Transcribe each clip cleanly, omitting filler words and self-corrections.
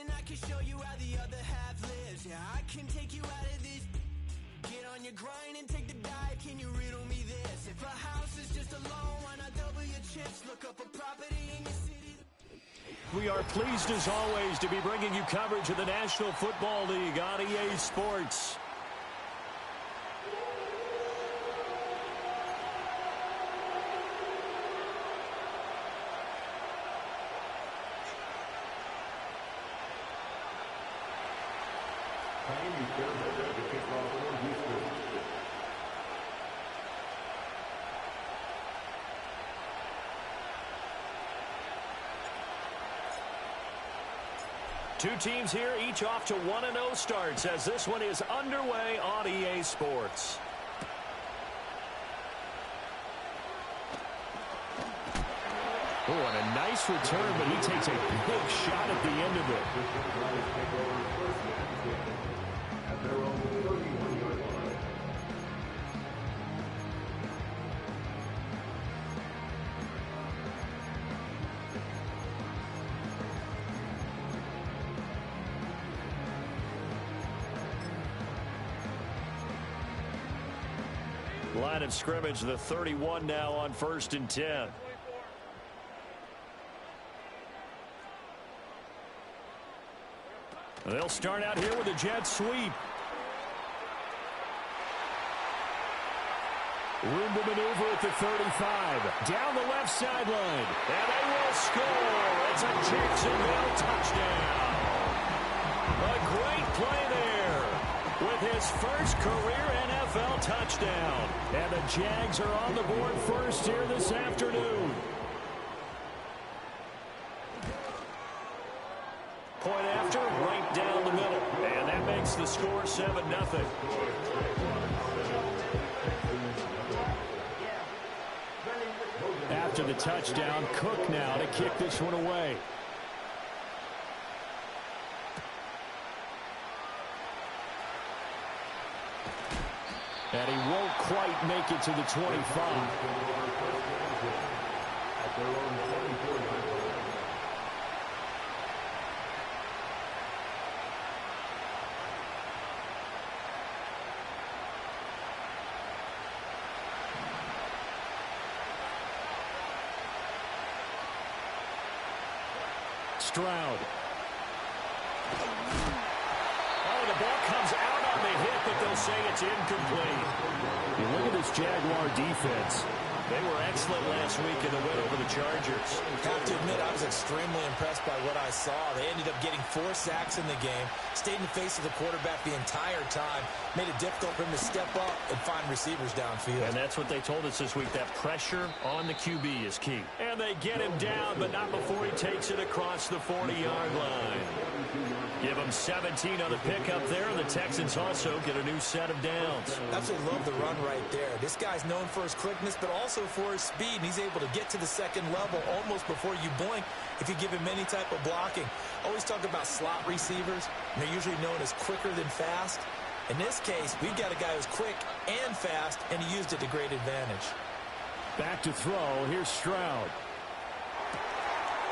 and I can show you how the other half lives. Yeah, I can take you out of this. Get on your grind and take the dive. Can you riddle me this? If a house is just a loan, why not double your chips? Look up a property in your city. We are pleased as always to be bringing you coverage of the National Football League on EA Sports. Two teams here, each off to 1-0 starts as this one is underway on EA Sports. Oh, and a nice return, but he takes a big shot at the end of it. Line of scrimmage, the 31 now on 1st and 10. They'll start out here with a jet sweep. Room to maneuver at the 35. Down the left sideline. And they will score. It's a Jacksonville touchdown. A great play there with his first career NFL touchdown. And the Jags are on the board first here this afternoon. Point after, right down the middle. And that makes the score 7-0. After the touchdown, Cook now to kick this one away. And he won't quite make it to the 25. Stroud. Oh, the ball comes out on the hit, but they'll say it's incomplete. You look at this Jaguar defense. They were excellent last week in the win over the Chargers. Have to admit, I was extremely impressed by what I saw. They ended up getting 4 sacks in the game, stayed in the face of the quarterback the entire time, made it difficult for him to step up and find receivers downfield. And that's what they told us this week, that pressure on the QB is key. And they get him down, but not before he takes it across the 40-yard line. Give him 17 on the pickup there, and the Texans also get a new set of downs. Absolutely love the run right there. This guy's known for his quickness, but also for his speed, and he's able to get to the second level almost before you blink if you give him any type of blocking. Always talk about slot receivers, and they're usually known as quicker than fast. In this case, we've got a guy who's quick and fast, and he used it to great advantage. Back to throw. Here's Stroud.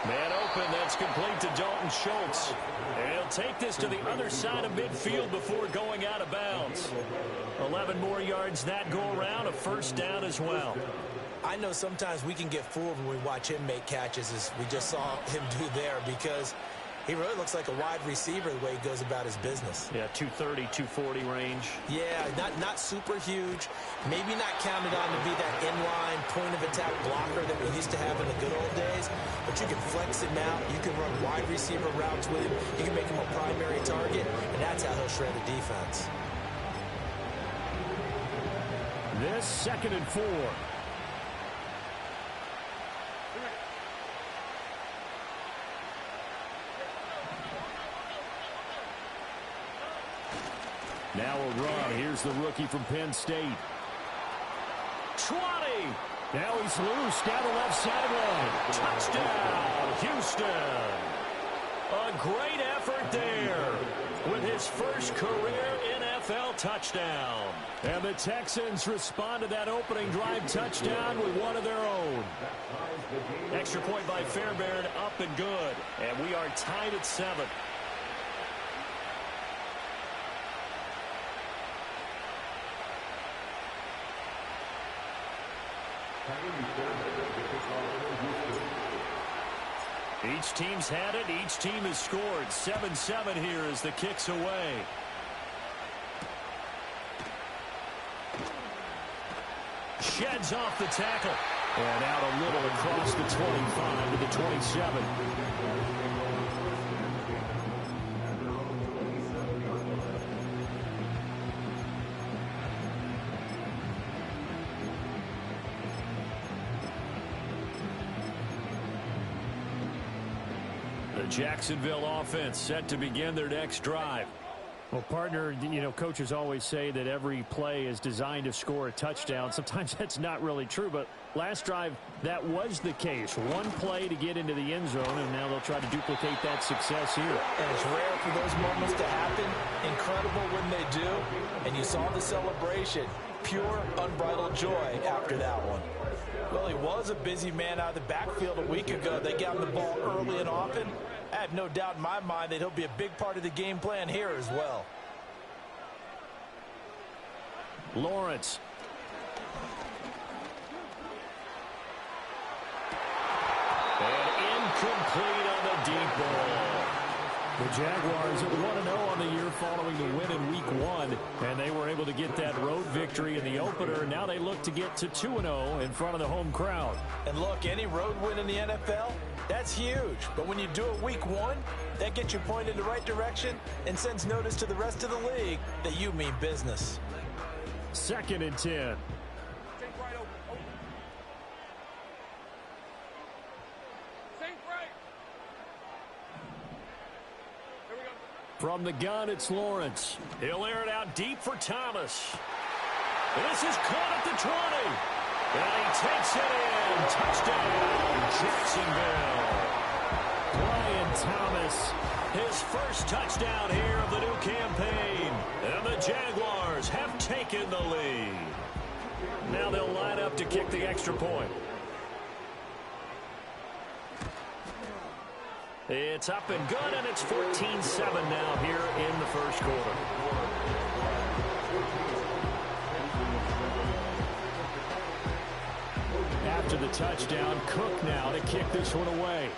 Man open, that's complete to Dalton Schultz. And he'll take this to the other side of midfield before going out of bounds. 11 more yards that go around, a first down as well. I know sometimes we can get fooled when we watch him make catches, as we just saw him do there, because he really looks like a wide receiver the way he goes about his business. Yeah, 230, 240 range. Yeah, not super huge. Maybe not counted on to be that inline point-of-attack blocker that we used to have in the good old days. But you can flex him out. You can run wide receiver routes with him. You can make him a primary target, and that's how he'll shred a defense. This 2nd and 4. Now a run. Here's the rookie from Penn State. 20. Now he's loose down the left sideline. Touchdown, Houston. A great effort there with his first career NFL touchdown. And the Texans respond to that opening drive touchdown with one of their own. Extra point by Fairbairn, up and good. And we are tied at 7. Each team's had it. Each team has scored. 7-7 here as the kick's away. Sheds off the tackle. And out a little across the 25 to the 27. The Jacksonville offense set to begin their next drive. Well, partner, coaches always say that every play is designed to score a touchdown. Sometimes that's not really true, but last drive, that was the case. One play to get into the end zone, and now they'll try to duplicate that success here. And it's rare for those moments to happen. Incredible when they do. And you saw the celebration. Pure, unbridled joy after that one. Well, he was a busy man out of the backfield a week ago. They got him the ball early and often. I have no doubt in my mind that he'll be a big part of the game plan here as well. Lawrence. And incomplete on the deep ball. The Jaguars 1-0 on the year following the win in Week 1, and they were able to get that road victory in the opener. Now they look to get to 2-0 in front of the home crowd. And look, any road win in the NFL, that's huge. But when you do it Week 1, that gets you pointed in the right direction and sends notice to the rest of the league that you mean business. 2nd and 10. From the gun, it's Lawrence. He'll air it out deep for Thomas. This is caught at the 20. And he takes it in. Touchdown, Jacksonville. Brian Thomas. His first touchdown here of the new campaign. And the Jaguars have taken the lead. Now they'll line up to kick the extra point. It's up and good, and it's 14-7 now here in the first quarter. After the touchdown, Cook now to kick this one away.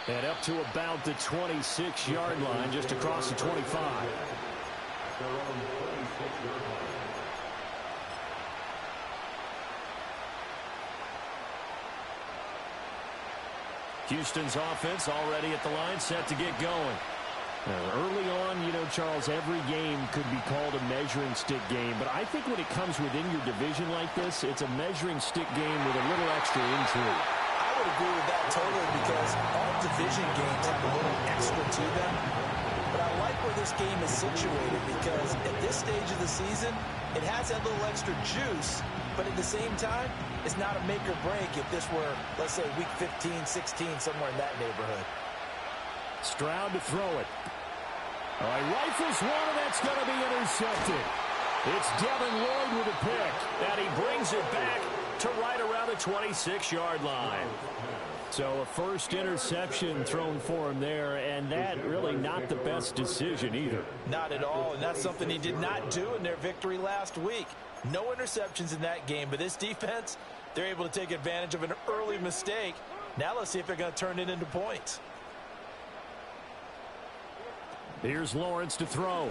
And up to about the 26-yard line, just across the 25. Houston's offense already at the line, set to get going. Early on, Charles, every game could be called a measuring stick game. But I think when it comes within your division like this, it's a measuring stick game with a little extra intrigue. I would agree with that totally because all division games have a little extra to them. But I like where this game is situated because at this stage of the season, it has that little extra juice. But at the same time, it's not a make or break if this were, let's say, week 15, 16, somewhere in that neighborhood. Stroud to throw it. All right, rifles one, and that's going to be intercepted. It's Devin Lloyd with a pick. And he brings it back to right around the 26-yard line. So a first interception thrown for him there, and that really not the best decision either. Not at all, and that's something he did not do in their victory last week. No interceptions in that game, but this defense, they're able to take advantage of an early mistake. Now let's see if they're going to turn it into points. Here's Lawrence to throw.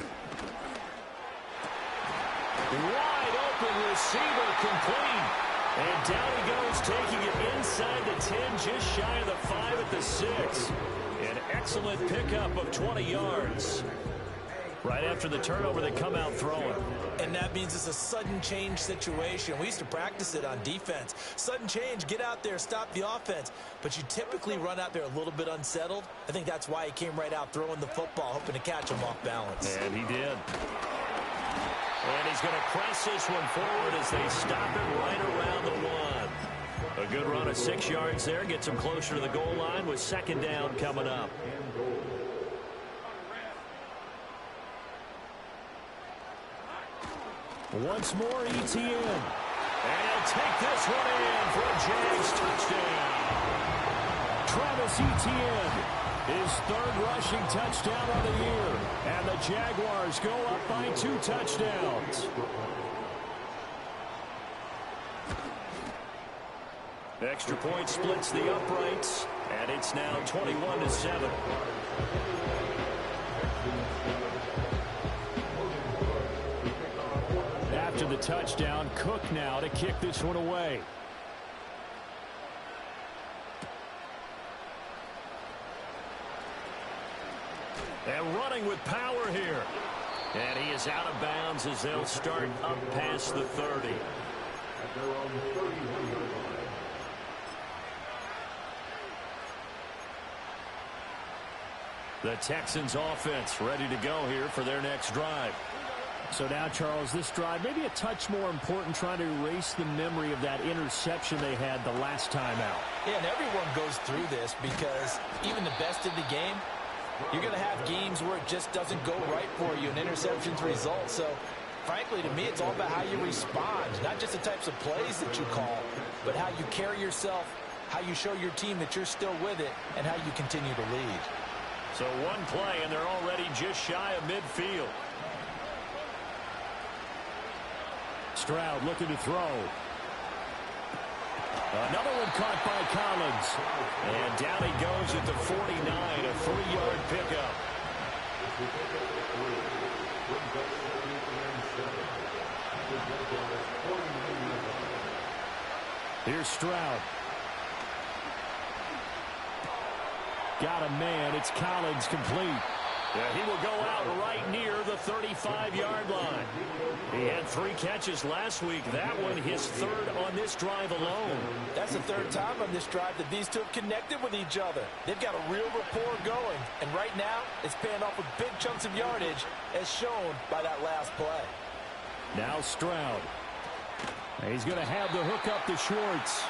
Wide open receiver, complete. And down he goes, taking it inside the 10, just shy of the 5 at the 6. An excellent pickup of 20 yards. Right after the turnover, they come out throwing. And that means it's a sudden change situation. We used to practice it on defense. Sudden change, get out there, stop the offense. But you typically run out there a little bit unsettled. I think that's why he came right out throwing the football, hoping to catch him off balance. And he did. And he's going to press this one forward as they stop it right around the 1. A good run of 6 yards there. Gets him closer to the goal line with second down coming up. Once more, ETN. And he'll take this one in for a Jags touchdown. Travis Etienne. His third rushing touchdown of the year. And the Jaguars go up by 2 touchdowns. Extra point splits the uprights, and it's now 21-7. After the touchdown, Cook now to kick this one away. And running with power here. And he is out of bounds as they'll start up past the 30. The Texans offense ready to go here for their next drive. So now, Charles, this drive maybe a touch more important, trying to erase the memory of that interception they had the last time out. Yeah, and everyone goes through this because even the best in the game, you're going to have games where it just doesn't go right for you, and interceptions result. So, frankly, to me, it's all about how you respond, not just the types of plays that you call, but how you carry yourself, how you show your team that you're still with it, and how you continue to lead. So one play, and they're already just shy of midfield. Stroud looking to throw. Another one caught by Collins. And down he goes at the 49, a 3-yard pickup. Here's Stroud. Got a man. It's Collins complete. He will go out right near the 35-yard line. He had 3 catches last week. That one his third on this drive alone. That's the third time on this drive that these two have connected with each other. They've got a real rapport going. And right now, it's paying off with big chunks of yardage, as shown by that last play. Now Stroud. He's going to have the hook up to Schwartz.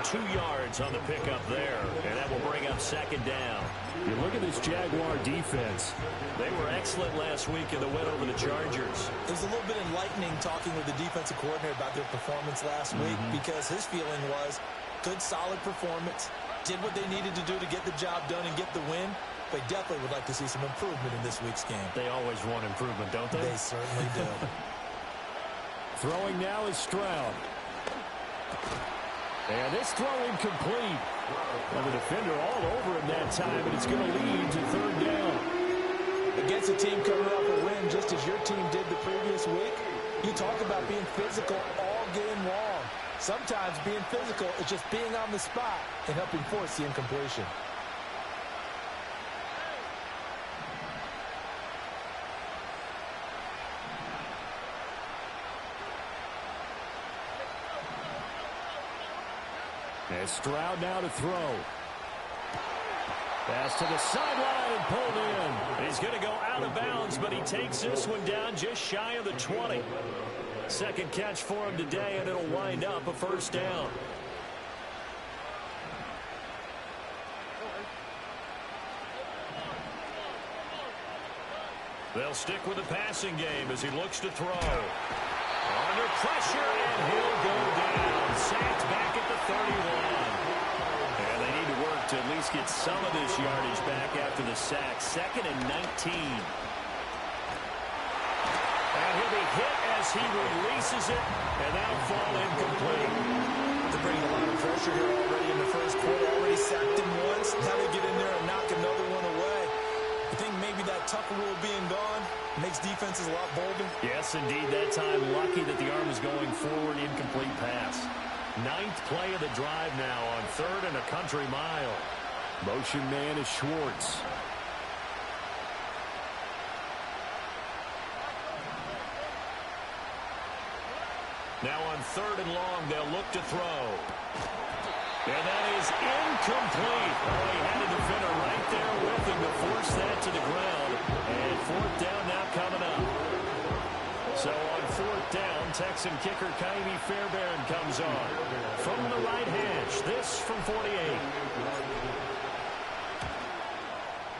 2 yards on the pickup there, and that will bring up second down. You look at this Jaguar defense. They were excellent last week in the win over the Chargers. It was a little bit enlightening talking with the defensive coordinator about their performance last week, because his feeling was good, solid performance, did what they needed to do to get the job done and get the win. They definitely would like to see some improvement in this week's game. They always want improvement, don't they? They certainly do. Throwing now is Stroud. And this throw incomplete. And the defender all over him that time, and it's going to lead to third down. Against a team coming off a win just as your team did the previous week, you talk about being physical all game long. Sometimes being physical is just being on the spot and helping force the incompletion. And Stroud now to throw. Pass to the sideline and pulled in. He's going to go out of bounds, but he takes this one down just shy of the 20. Second catch for him today, and it'll wind up a first down. They'll stick with the passing game as he looks to throw. Under pressure, and he'll go down. Sacked back at the 31. And they need to work to at least get some of this yardage back after the sack. 2nd and 19. And he'll be hit as he releases it, and that'll fall incomplete. They're bringing a lot of pressure here already in the first quarter. Already sacked him once. Now they get in there and knock another one away. I think maybe that Tucker rule being gone makes defenses a lot bolder. Yes, indeed. That time, lucky that the arm was going forward. Incomplete pass. 9th play of the drive now on 3rd and a country mile. Motion man is Schwartz. Now on 3rd and long, they'll look to throw. And that is incomplete. Oh, he had a defender right there with him to force that to the ground. And 4th down now coming up. So on 4th down, Texan kicker Ka'imi Fairbairn comes on. From the right hash, this from 48.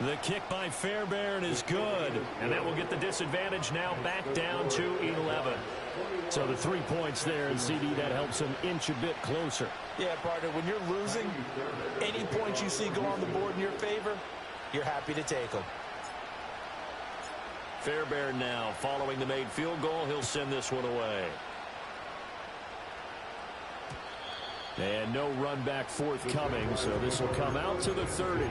The kick by Fairbairn is good. And that will get the disadvantage now back down to 11. So the 3 points there, and CD, that helps him inch a bit closer. Yeah, partner, when you're losing, any points you see go on the board in your favor, you're happy to take them. Fairbairn now following the made field goal. He'll send this one away. And no run back forthcoming, so this will come out to the 30.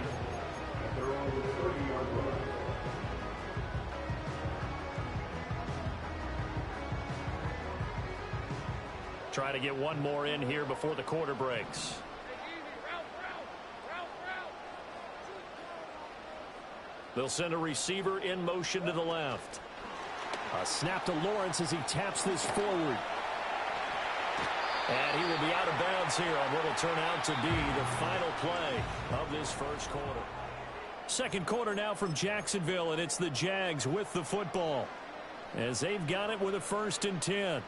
Try to get one more in here before the quarter breaks. They'll send a receiver in motion to the left. A snap to Lawrence as he taps this forward. And he will be out of bounds here on what will turn out to be the final play of this first quarter. Second quarter now from Jacksonville, and it's the Jags with the football as they've got it with a 1st and 10.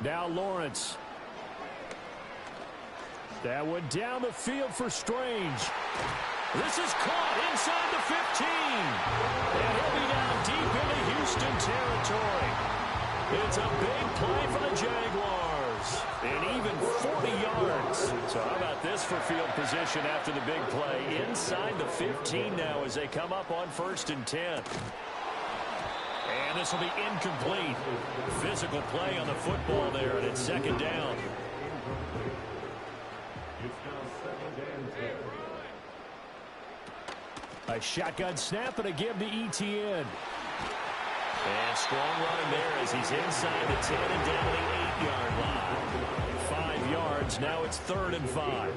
Now Lawrence. That one down the field for Strange. This is caught inside the 15. And he'll be down deep into Houston territory. It's a big play for the Jaguars. And even 40 yards. So how about this for field position after the big play? Inside the 15 now as they come up on 1st and 10. And this will be incomplete. Physical play on the football there, and it's 2nd down. A shotgun snap and a give to Etienne. And strong running there as he's inside the 10 and down to the 8-yard line. 5 yards, now it's 3rd and 5.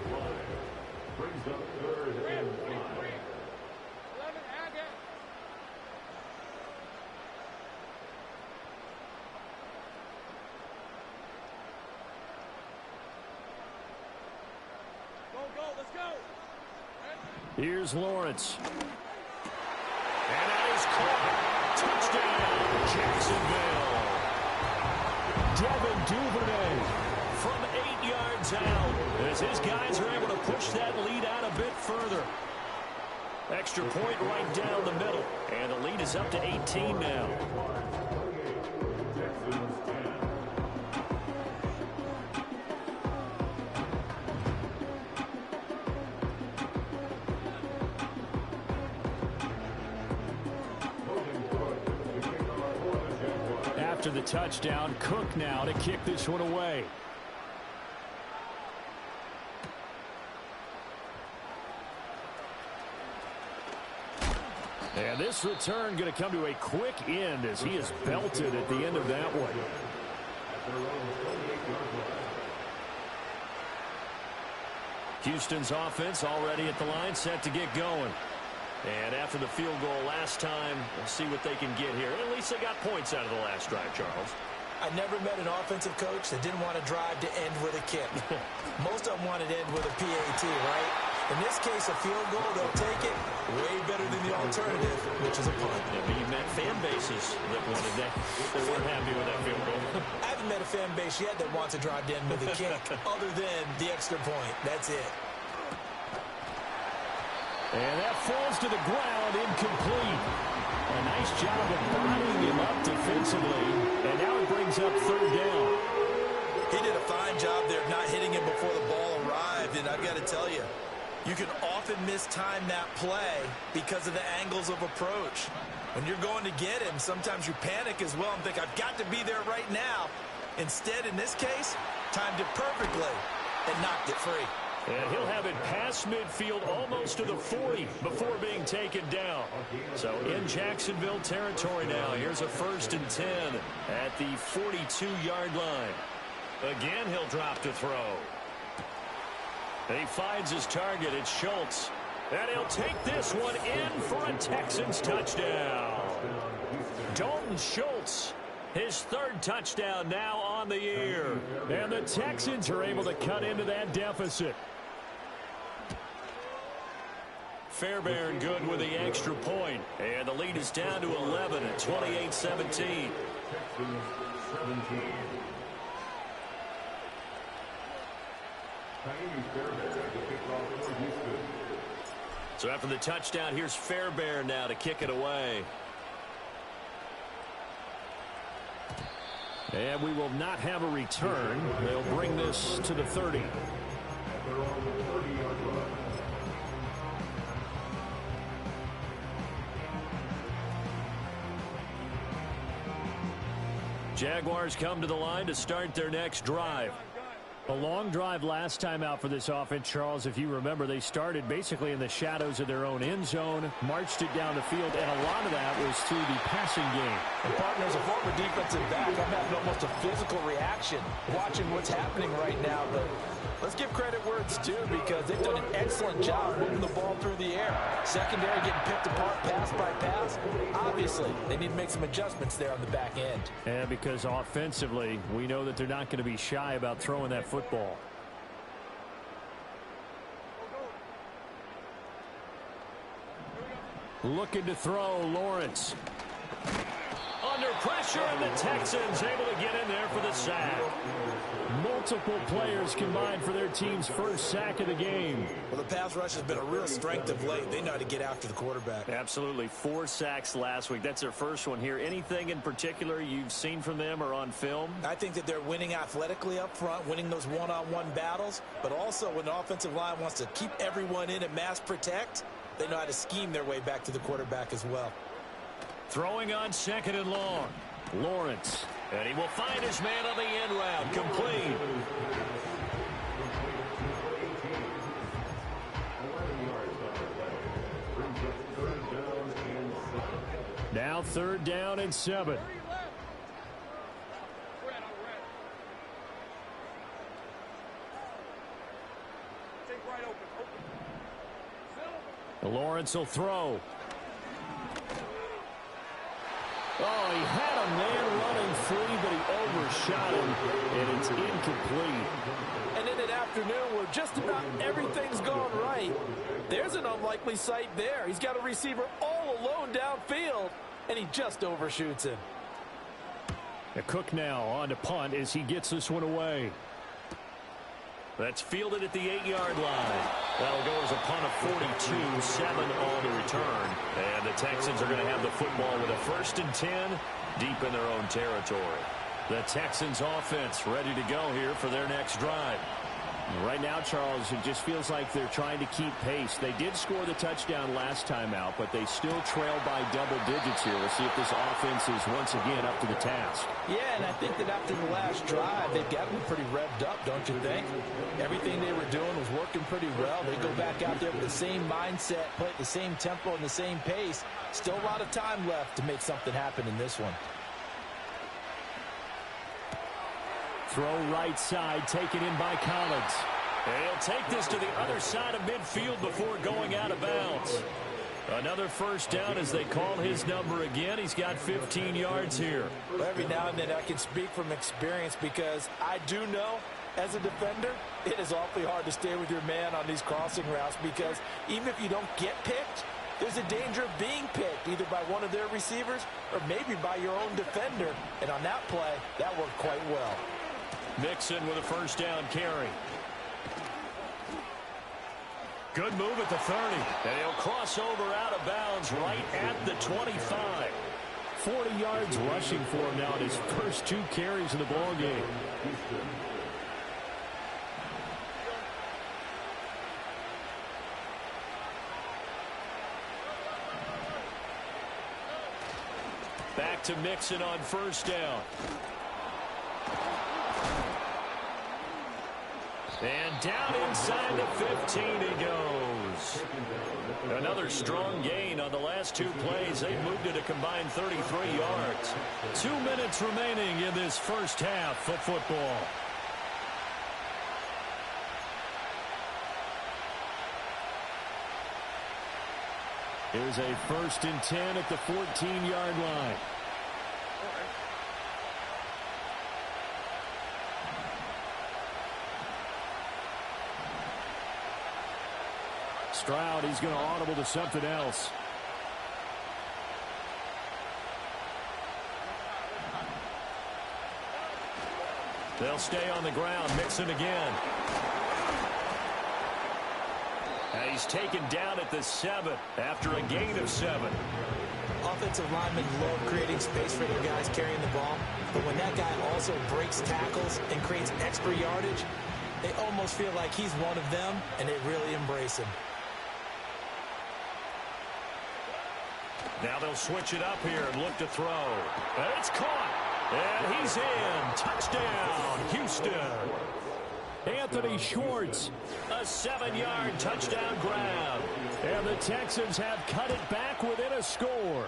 Here's Lawrence. And that is caught. Touchdown, Jacksonville. Devin Duvernay from 8 yards out as his guys are able to push that lead out a bit further. Extra point right down the middle. And the lead is up to 18 now. After the touchdown, Cook now to kick this one away. And this return going to come to a quick end as he is belted at the end of that one. Houston's offense already at the line, set to get going. And after the field goal last time, we'll see what they can get here. At least they got points out of the last drive, Charles. I never met an offensive coach that didn't want to drive to end with a kick. Most of them wanted to end with a PAT, right? In this case, a field goal, they'll take it way better than the alternative, which is a punt. Yeah, but you met fan bases that wanted that. They weren't happy with that field goal. I haven't met a fan base yet that wants to drive to end with a kick, other than the extra point. That's it. And that falls to the ground, incomplete. A nice job of bottling him up defensively. And now it brings up 3rd down. He did a fine job there of not hitting him before the ball arrived. And I've got to tell you, you can often mistime that play because of the angles of approach. When you're going to get him, sometimes you panic as well and think, I've got to be there right now. Instead, in this case, timed it perfectly and knocked it free. And he'll have it past midfield almost to the 40 before being taken down. So in Jacksonville territory now. Here's a 1st and 10 at the 42-yard line. Again, he'll drop to throw. And he finds his target. It's Schultz. And he'll take this one in for a Texans touchdown. Dalton Schultz. His 3rd touchdown now on the year. And the Texans are able to cut into that deficit. Fairbairn good with the extra point. And the lead is down to 11 at 28-17. So after the touchdown, here's Fairbairn now to kick it away. And we will not have a return. They'll bring this to the 30. Jaguars come to the line to start their next drive. A long drive last time out for this offense, Charles. If you remember, they started basically in the shadows of their own end zone, marched it down the field, and a lot of that was through the passing game. And partner, as a former defensive back, I'm having almost a physical reaction watching what's happening right now. But let's give credit where it's due, because they've done an excellent job moving the ball through the air. Secondary getting picked apart pass by pass. Obviously, they need to make some adjustments there on the back end. And because offensively, we know that they're not going to be shy about throwing that football. Looking to throw, Lawrence. Under pressure, and the Texans able to get in there for the sack. Multiple players combined for their team's first sack of the game. Well, the pass rush has been a real strength of late. They know how to get after the quarterback. Absolutely. 4 sacks last week. That's their first one here. Anything in particular you've seen from them or on film? I think that they're winning athletically up front, winning those one-on-one battles, but also when the offensive line wants to keep everyone in and mass protect, they know how to scheme their way back to the quarterback as well. Throwing on 2nd and long. Lawrence. And he will find his man on the end route. Complete. Now 3rd down and 7. Lawrence will throw. Oh, he had a man running free, but he overshot him, and it's incomplete. And in an afternoon where just about everything's gone right, there's an unlikely sight there. He's got a receiver all alone downfield, and he just overshoots him. Cook now on to punt as he gets this one away. That's fielded at the 8-yard line. That'll go as a punt of 42, 7 on the return. And the Texans are going to have the football with a 1st and 10 deep in their own territory. The Texans offense ready to go here for their next drive. Right now, Charles, it just feels like they're trying to keep pace. They did score the touchdown last time out, but they still trail by double digits here. We'll see if this offense is once again up to the task. Yeah, and I think that after the last drive, they've got them pretty revved up, don't you think? Everything they were doing was working pretty well. They go back out there with the same mindset, play at the same tempo and the same pace. Still a lot of time left to make something happen in this one. Throw right side, taken in by Collins. And he'll take this to the other side of midfield before going out of bounds. Another 1st down as they call his number again. He's got 15 yards here. Well, every now and then I can speak from experience, because I do know as a defender, it is awfully hard to stay with your man on these crossing routes, because even if you don't get picked, there's a danger of being picked either by one of their receivers or maybe by your own defender. And on that play, that worked quite well. Mixon with a 1st down carry. Good move at the 30. And he'll cross over out of bounds right at the 25. 40 yards rushing for him now in his first 2 carries in the ball game. Back to Mixon on 1st down. And down inside the 15 he goes. Another strong gain on the last 2 plays. They've moved it a combined 33 yards. 2 minutes remaining in this first half of football. Here's a 1st and 10 at the 14-yard line. Stroud, he's going to audible to something else. They'll stay on the ground. Mixon again. And he's taken down at the 7 after a gain of 7. Offensive linemen love creating space for their guys carrying the ball, but when that guy also breaks tackles and creates extra yardage, they almost feel like he's one of them, and they really embrace him. Now they'll switch it up here and look to throw. And it's caught. And he's in. Touchdown, Houston. Anthony Schwartz, a 7-yard touchdown grab. And the Texans have cut it back within a score.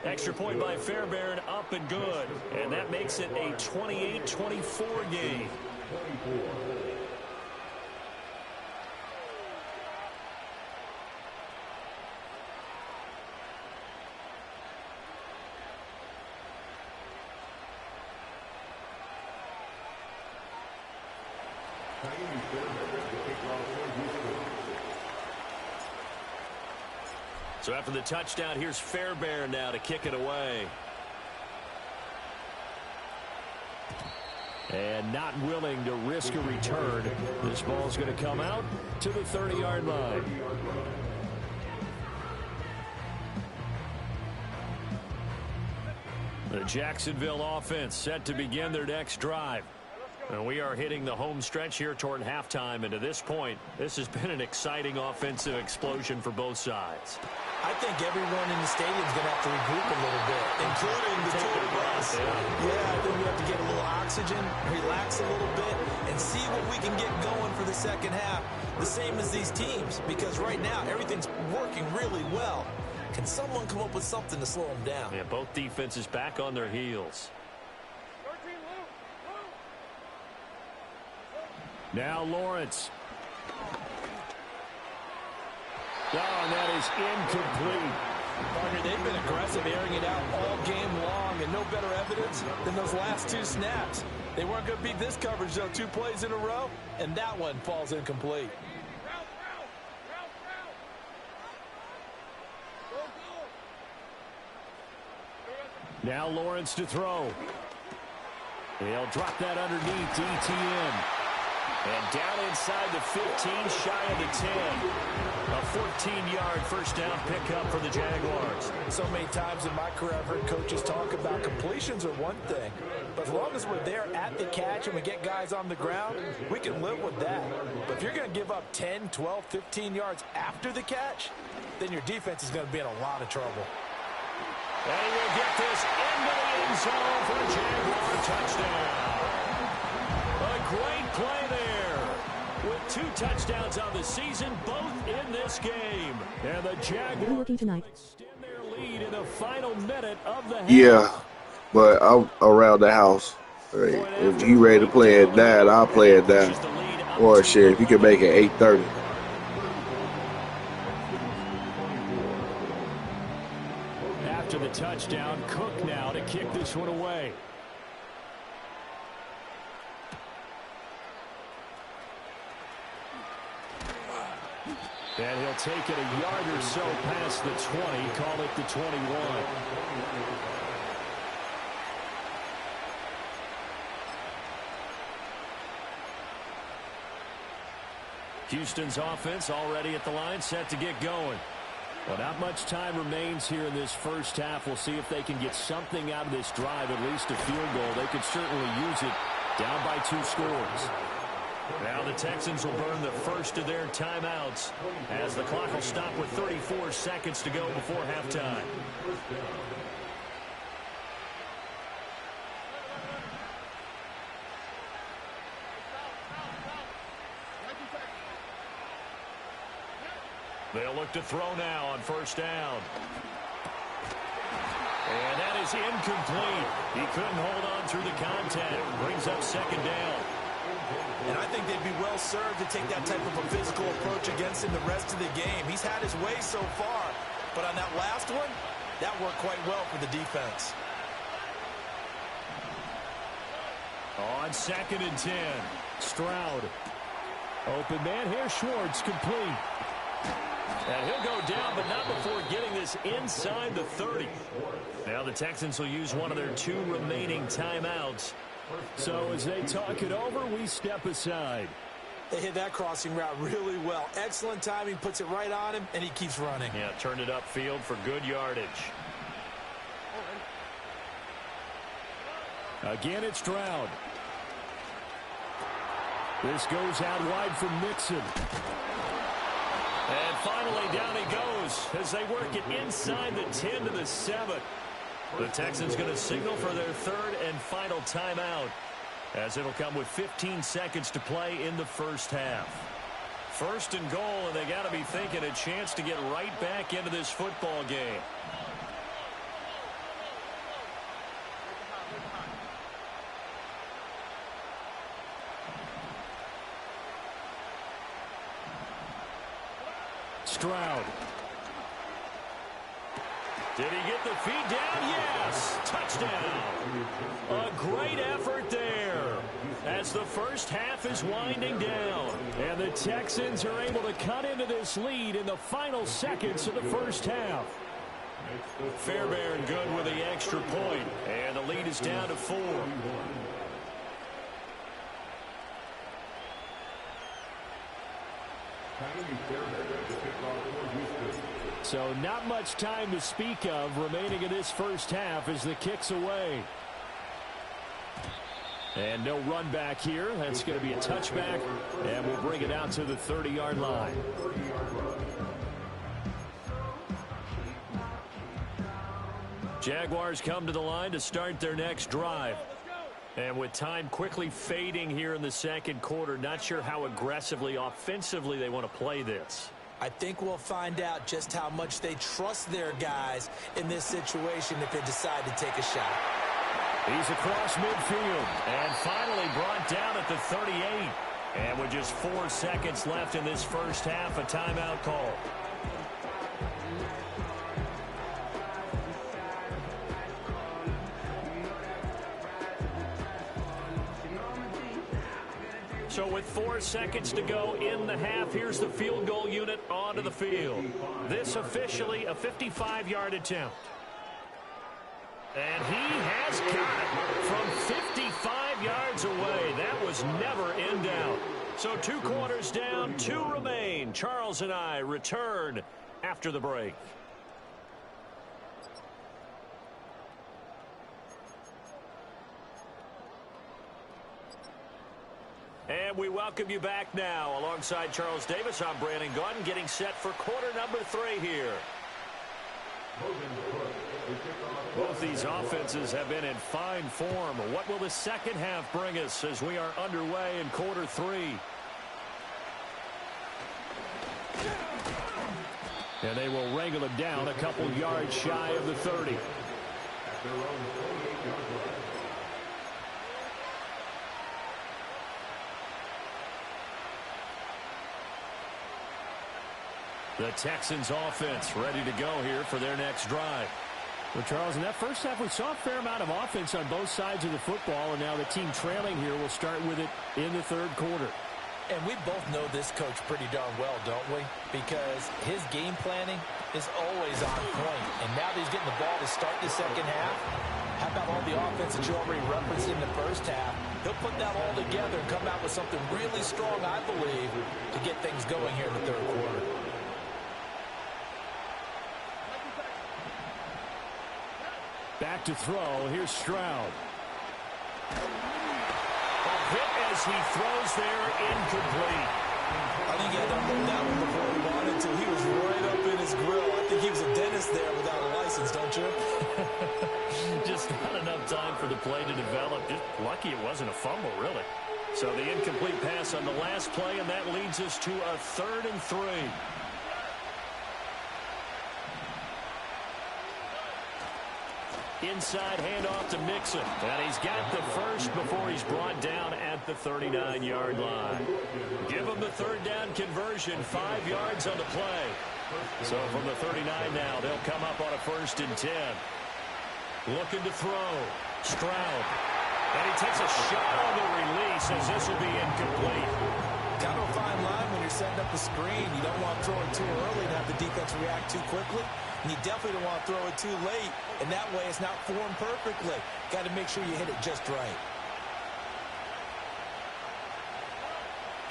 Extra point by Fairbairn, up and good. And that makes it a 28-24 game. So after the touchdown, here's Fairbairn now to kick it away. And not willing to risk a return. This ball's going to come out to the 30-yard line. The Jacksonville offense set to begin their next drive. And we are hitting the home stretch here toward halftime. And to this point, this has been an exciting offensive explosion for both sides. I think everyone in the stadium is going to have to regroup a little bit, including the two of us. Yeah, I think we have to get a little oxygen, relax a little bit, and see what we can get going for the second half. The same as these teams, because right now everything's working really well. Can someone come up with something to slow them down? Yeah, both defenses back on their heels. Now Lawrence. Oh, and that is incomplete. Parker, they've been aggressive, airing it out all game long, and no better evidence than those last two snaps. They weren't going to beat this coverage, though, 2 plays in a row, and that one falls incomplete. Now Lawrence to throw. They'll drop that underneath to ETN. And down inside the 15, shy of the 10. A 14-yard first down pickup for the Jaguars. So many times in my career I've heard coaches talk about completions are one thing, but as long as we're there at the catch and we get guys on the ground, we can live with that. But if you're going to give up 10, 12, 15 yards after the catch, then your defense is going to be in a lot of trouble. And he will get this into the end zone for a Jaguar touchdown. A great play there. With 2 touchdowns on the season, both in this game. And the Jaguars tonight extend their lead in the final minute of the half. Yeah, but I'm around the house. Right. If you ready to play at 9, I'll play at 9. Or shit, if you can make it 8:30. After the touchdown, Cook now to kick this one away. And he'll take it a yard or so past the 20, call it the 21. Houston's offense already at the line, set to get going. Well, not much time remains here in this first half. We'll see if they can get something out of this drive, at least a field goal. They could certainly use it down by 2 scores. Now the Texans will burn the first of their timeouts as the clock will stop with 34 seconds to go before halftime. They'll look to throw now on first down. And that is incomplete. He couldn't hold on through the contact. Brings up second down. And I think they'd be well served to take that type of a physical approach against him the rest of the game. He's had his way so far, but on that last one, that worked quite well for the defense. On 2nd and 10, Stroud. Open man here, Schwartz, complete. And he'll go down, but not before getting this inside the 30. Now the Texans will use one of their 2 remaining timeouts. So as they talk it over, we step aside. They hit that crossing route really well. Excellent timing, puts it right on him, and he keeps running. Yeah, turned it upfield for good yardage. Again, it's Stroud. This goes out wide for Mixon. And finally, down he goes as they work it inside the 10 to the 7. The Texans going to signal for their third and final timeout, as it'll come with 15 seconds to play in the first half. First and goal, and they got to be thinking a chance to get right back into this football game. Stroud. Did he get the feed down? Yes! Touchdown! A great effort there as the first half is winding down. And the Texans are able to cut into this lead in the final seconds of the first half. Fairbairn good with the extra point, and the lead is down to 4. So not much time to speak of remaining in this first half as the kick's away. And no run back here. That's going to be a touchback, and we'll bring it out to the 30-yard line. Jaguars come to the line to start their next drive. And with time quickly fading here in the second quarter, not sure how aggressively, offensively they want to play this. I think we'll find out just how much they trust their guys in this situation if they decide to take a shot. He's across midfield and finally brought down at the 38. And with just 4 seconds left in this first half, a timeout call. So with 4 seconds to go in the half, here's the field goal unit onto the field. This officially a 55-yard attempt. And he has got it from 55 yards away. That was never in doubt. So 2 quarters down, 2 remain. Charles and I return after the break. And we welcome you back now. Alongside Charles Davis, I'm Brandon Gaudin, getting set for quarter number 3 here. Both these offenses have been in fine form. What will the second half bring us as we are underway in quarter 3? And they will wrangle him down a couple yards shy of the 30. The Texans offense ready to go here for their next drive. Well, Charles, in that first half, we saw a fair amount of offense on both sides of the football, and now the team trailing here will start with it in the third quarter. And we both know this coach pretty darn well, don't we? Because his game planning is always on point. And now that he's getting the ball to start the second half, how about all the offense that you already referenced in the first half? He'll put that all together and come out with something really strong, I believe, to get things going here in the third quarter. Back to throw. Here's Stroud. A hit as he throws there, incomplete. I think he had to unload that one before he wanted to. He was right up in his grill. I think he was a dentist there without a license, don't you? Just not enough time for the play to develop. Just lucky it wasn't a fumble, really. So the incomplete pass on the last play, and that leads us to a 3rd and 3. Inside handoff to Mixon. And he's got the first before he's brought down at the 39-yard line. Give him the third down conversion, 5 yards on the play. So from the 39 now, they'll come up on a 1st and 10. Looking to throw. Stroud. And he takes a shot on the release as this will be incomplete. Kind of a fine line when you're setting up a screen. You don't want to throw it too early and have the defense react too quickly. And you definitely don't want to throw it too late. And that way it's not formed perfectly. Got to make sure you hit it just right.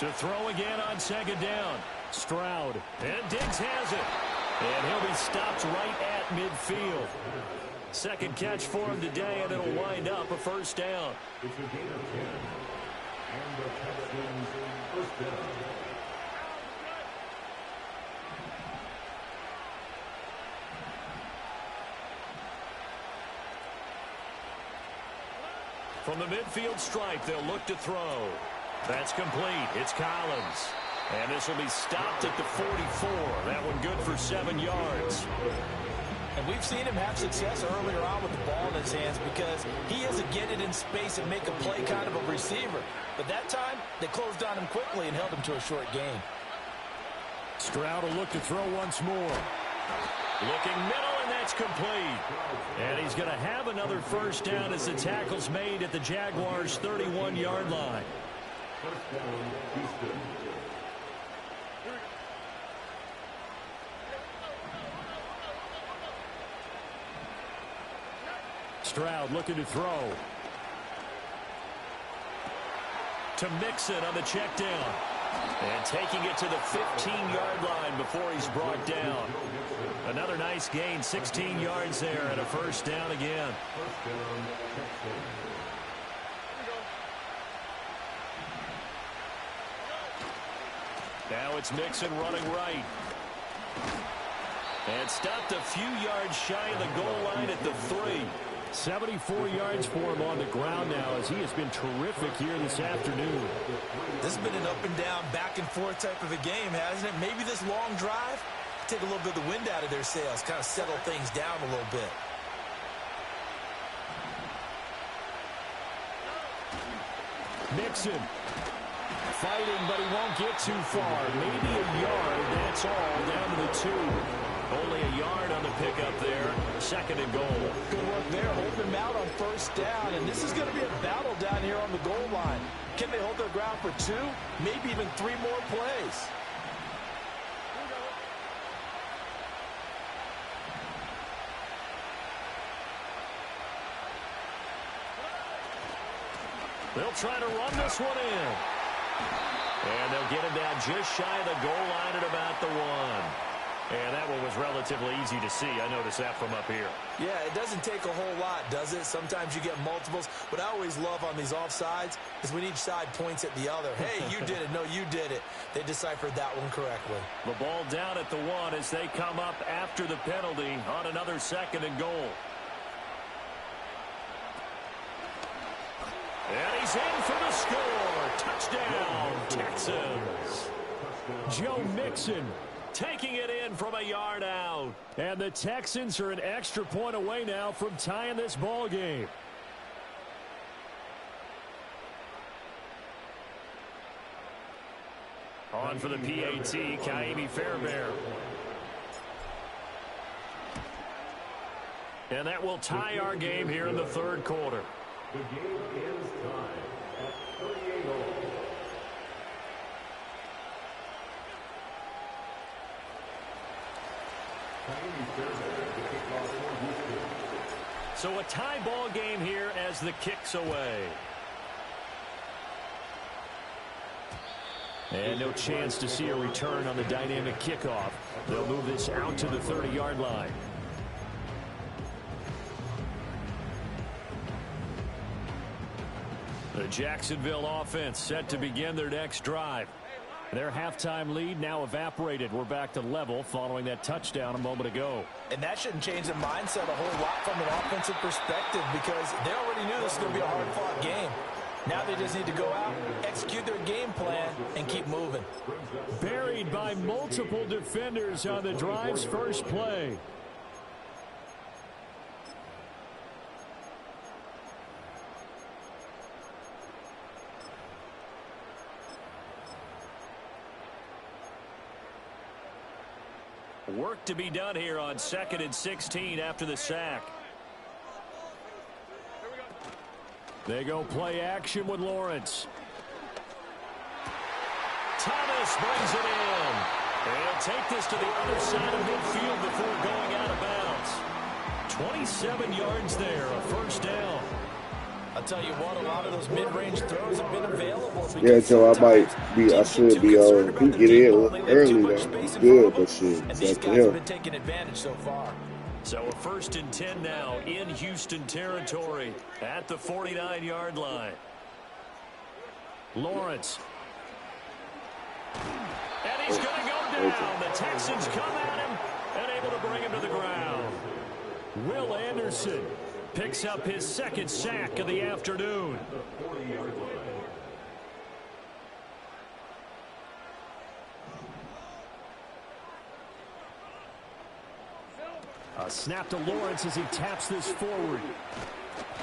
To throw again on second down. Stroud. And Diggs has it. And he'll be stopped right at midfield. Second catch for him today, and it'll wind up a first down. It's a gain of 10. And the Texans first down. From the midfield stripe, they'll look to throw. That's complete. It's Collins. And this will be stopped at the 44. That one good for 7 yards. And we've seen him have success earlier on with the ball in his hands because he is a get it in space and make a play kind of a receiver. But that time, they closed on him quickly and held him to a short gain. Stroud will look to throw once more. Looking middle, and that's complete. And he's going to have another first down as the tackle's made at the Jaguars' 31-yard line. First down, Houston. Stroud looking to throw. To Mixon on the check down. And taking it to the 15-yard line before he's brought down. Another nice gain, 16 yards there, and a first down again. First down, Texans. Now it's Mixon running right. And stopped a few yards shy of the goal line at the 3. 74 yards for him on the ground now as he has been terrific here this afternoon. This has been an up and down, back and forth type of a game, hasn't it? Maybe this long drive, take a little bit of the wind out of their sails, kind of settle things down a little bit. Mixon fighting, but he won't get too far. Maybe a yard, that's all, down to the 2. Only a yard on the pickup there. Second and goal. Good work there, holding him out on first down. And this is going to be a battle down here on the goal line. Can they hold their ground for 2, maybe even 3 more plays? They'll try to run this one in. And they'll get him down just shy of the goal line at about the 1. And that one was relatively easy to see. I noticed that from up here. Yeah, it doesn't take a whole lot, does it? Sometimes you get multiples. What I always love on these offsides is when each side points at the other. Hey, you did it. No, you did it. They deciphered that one correctly. The ball down at the 1 as they come up after the penalty on another second and goal. And he's in for the score. Touchdown, Texans. Joe Mixon taking it in from a yard out. And the Texans are an extra point away now from tying this ball game. On for the PAT, Ka'imi Fairbairn. And that will tie our game here in the third quarter. The game is tied at 38-all. So a tie ball game here as the kick's away. And no chance to see a return on the dynamic kickoff. They'll move this out to the 30-yard line. The Jacksonville offense set to begin their next drive. Their halftime lead now evaporated. We're back to level following that touchdown a moment ago. And that shouldn't change the mindset a whole lot from an offensive perspective because they already knew this was going to be a hard-fought game. Now they just need to go out, execute their game plan, and keep moving. Buried by multiple defenders on the drive's first play. Work to be done here on 2nd and 16 after the sack. They go play action with Lawrence. Thomas brings it in. And he'll take this to the other side of midfield before going out of bounds. 27 yards there, a first down. I'll tell you what, a lot of those mid-range throws have been available. Yeah, so I should be on. He get in early though. He's good, but shit, And it's these up to guys have him. been taking advantage so far. So a 1st and 10 now in Houston territory at the 49-yard line. Lawrence. And he's going to go down. The Texans come at him and able to bring him to the ground. Will Anderson picks up his 2nd sack of the afternoon. A snap to Lawrence as he taps this forward.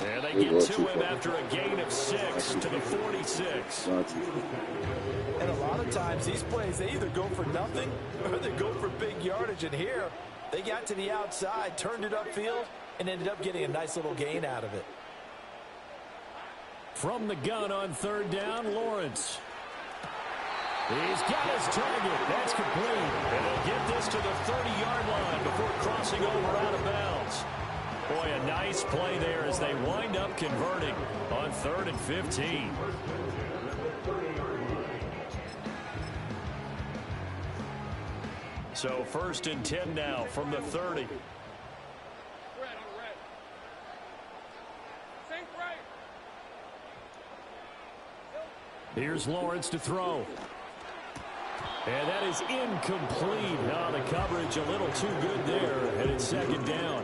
And they get to him after a gain of 6 to the 46. And a lot of times these plays, they either go for nothing or they go for big yardage. And here, they got to the outside, turned it upfield, and ended up getting a nice little gain out of it. From the gun on 3rd down, Lawrence. He's got his target. That's complete. And he'll get this to the 30-yard line before crossing over out of bounds. Boy, a nice play there as they wind up converting on 3rd and 15. So 1st and 10 now from the 30. Here's Lawrence to throw. And that is incomplete. Now the coverage a little too good there, and it's 2nd down.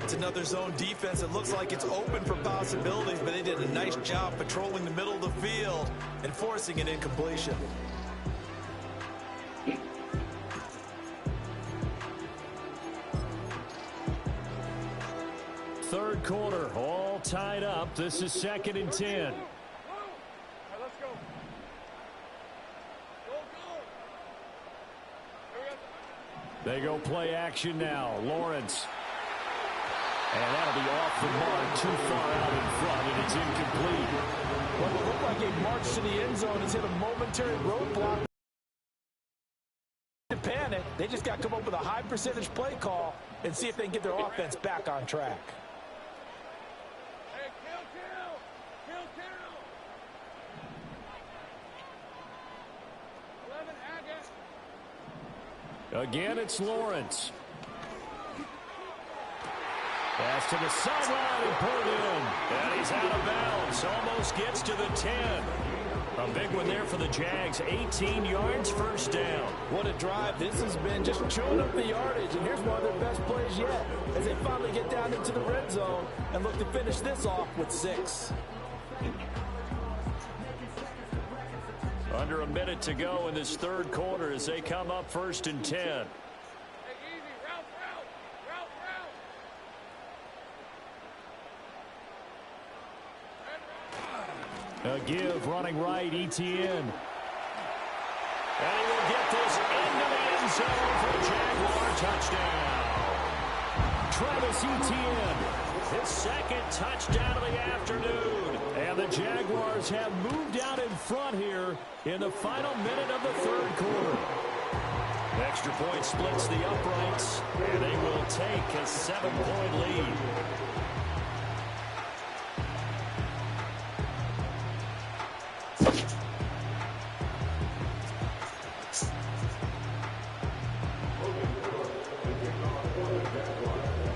It's another zone defense. It looks like it's open for possibilities, but they did a nice job patrolling the middle of the field and forcing an incompletion. Third quarter, all tied up. This is 2nd and 10. They go play action now. Lawrence. And that'll be off the mark, too far out in front, and it's incomplete. Well, it looked like a march to the end zone has hit a momentary roadblock. To panic, they just got to come up with a high percentage play call and see if they can get their offense back on track. Hey, kill. 11 Agate. Again, it's Lawrence. Pass to the sideline and pulled in. And he's out of bounds. Almost gets to the 10. A big one there for the Jags. 18 yards, 1st down. What a drive. This has been just chewing up the yardage. And here's one of their best plays yet as they finally get down into the red zone and look to finish this off with 6. Under a minute to go in this 3rd quarter as they come up 1st and 10. Hey, easy. Route. A give running right, Etienne. And he will get this into the end zone for a Jaguar touchdown. Travis Etienne, his 2nd touchdown of the afternoon. And the Jaguars have moved out in front here in the final minute of the 3rd quarter. Extra point splits the uprights, and they will take a 7-point lead.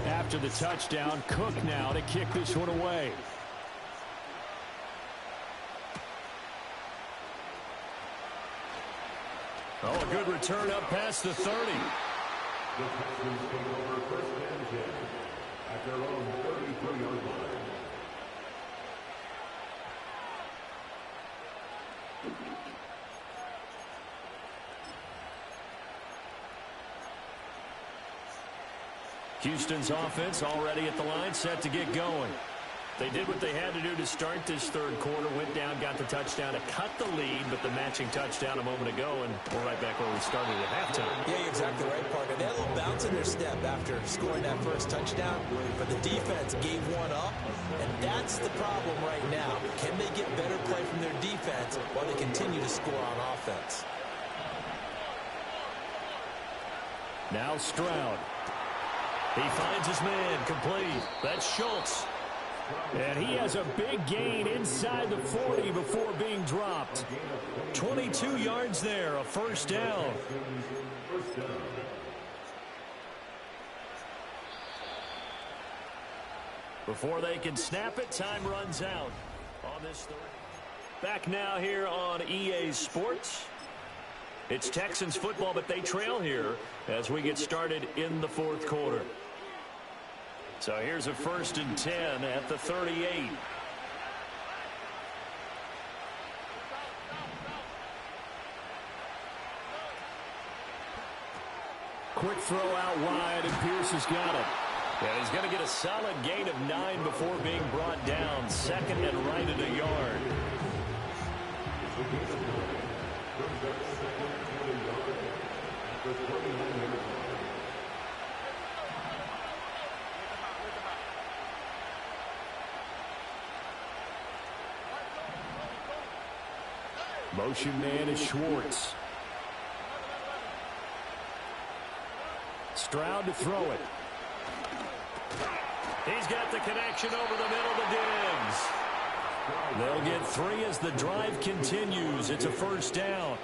After the touchdown, Cook now to kick this one away. Oh, a good return up past the 30. The Texans take over 1st and 10 at their own 33-yard line. Houston's offense already at the line, set to get going. They did what they had to do to start this 3rd quarter, went down, got the touchdown to cut the lead, but the matching touchdown a moment ago, and we're right back where we started at halftime. Yeah, you're exactly right, Parker. They had a little bounce in their step after scoring that 1st touchdown, but the defense gave one up, and that's the problem right now. Can they get better play from their defense while they continue to score on offense? Now Stroud. He finds his man, complete. That's Schultz. And he has a big gain inside the 40 before being dropped. 22 yards there, a first down. Before they can snap it, time runs out on this third. Back now here on EA Sports. It's Texans football, but they trail here as we get started in the fourth quarter. So here's a 1st and 10 at the 38. Quick throw out wide, and Pierce has got it. And he's going to get a solid gain of 9 before being brought down. 2nd and right at a yard. Motion man is Schwartz. Stroud to throw it. He's got the connection over the middle to Diggs. They'll get 3 as the drive continues. It's a first down.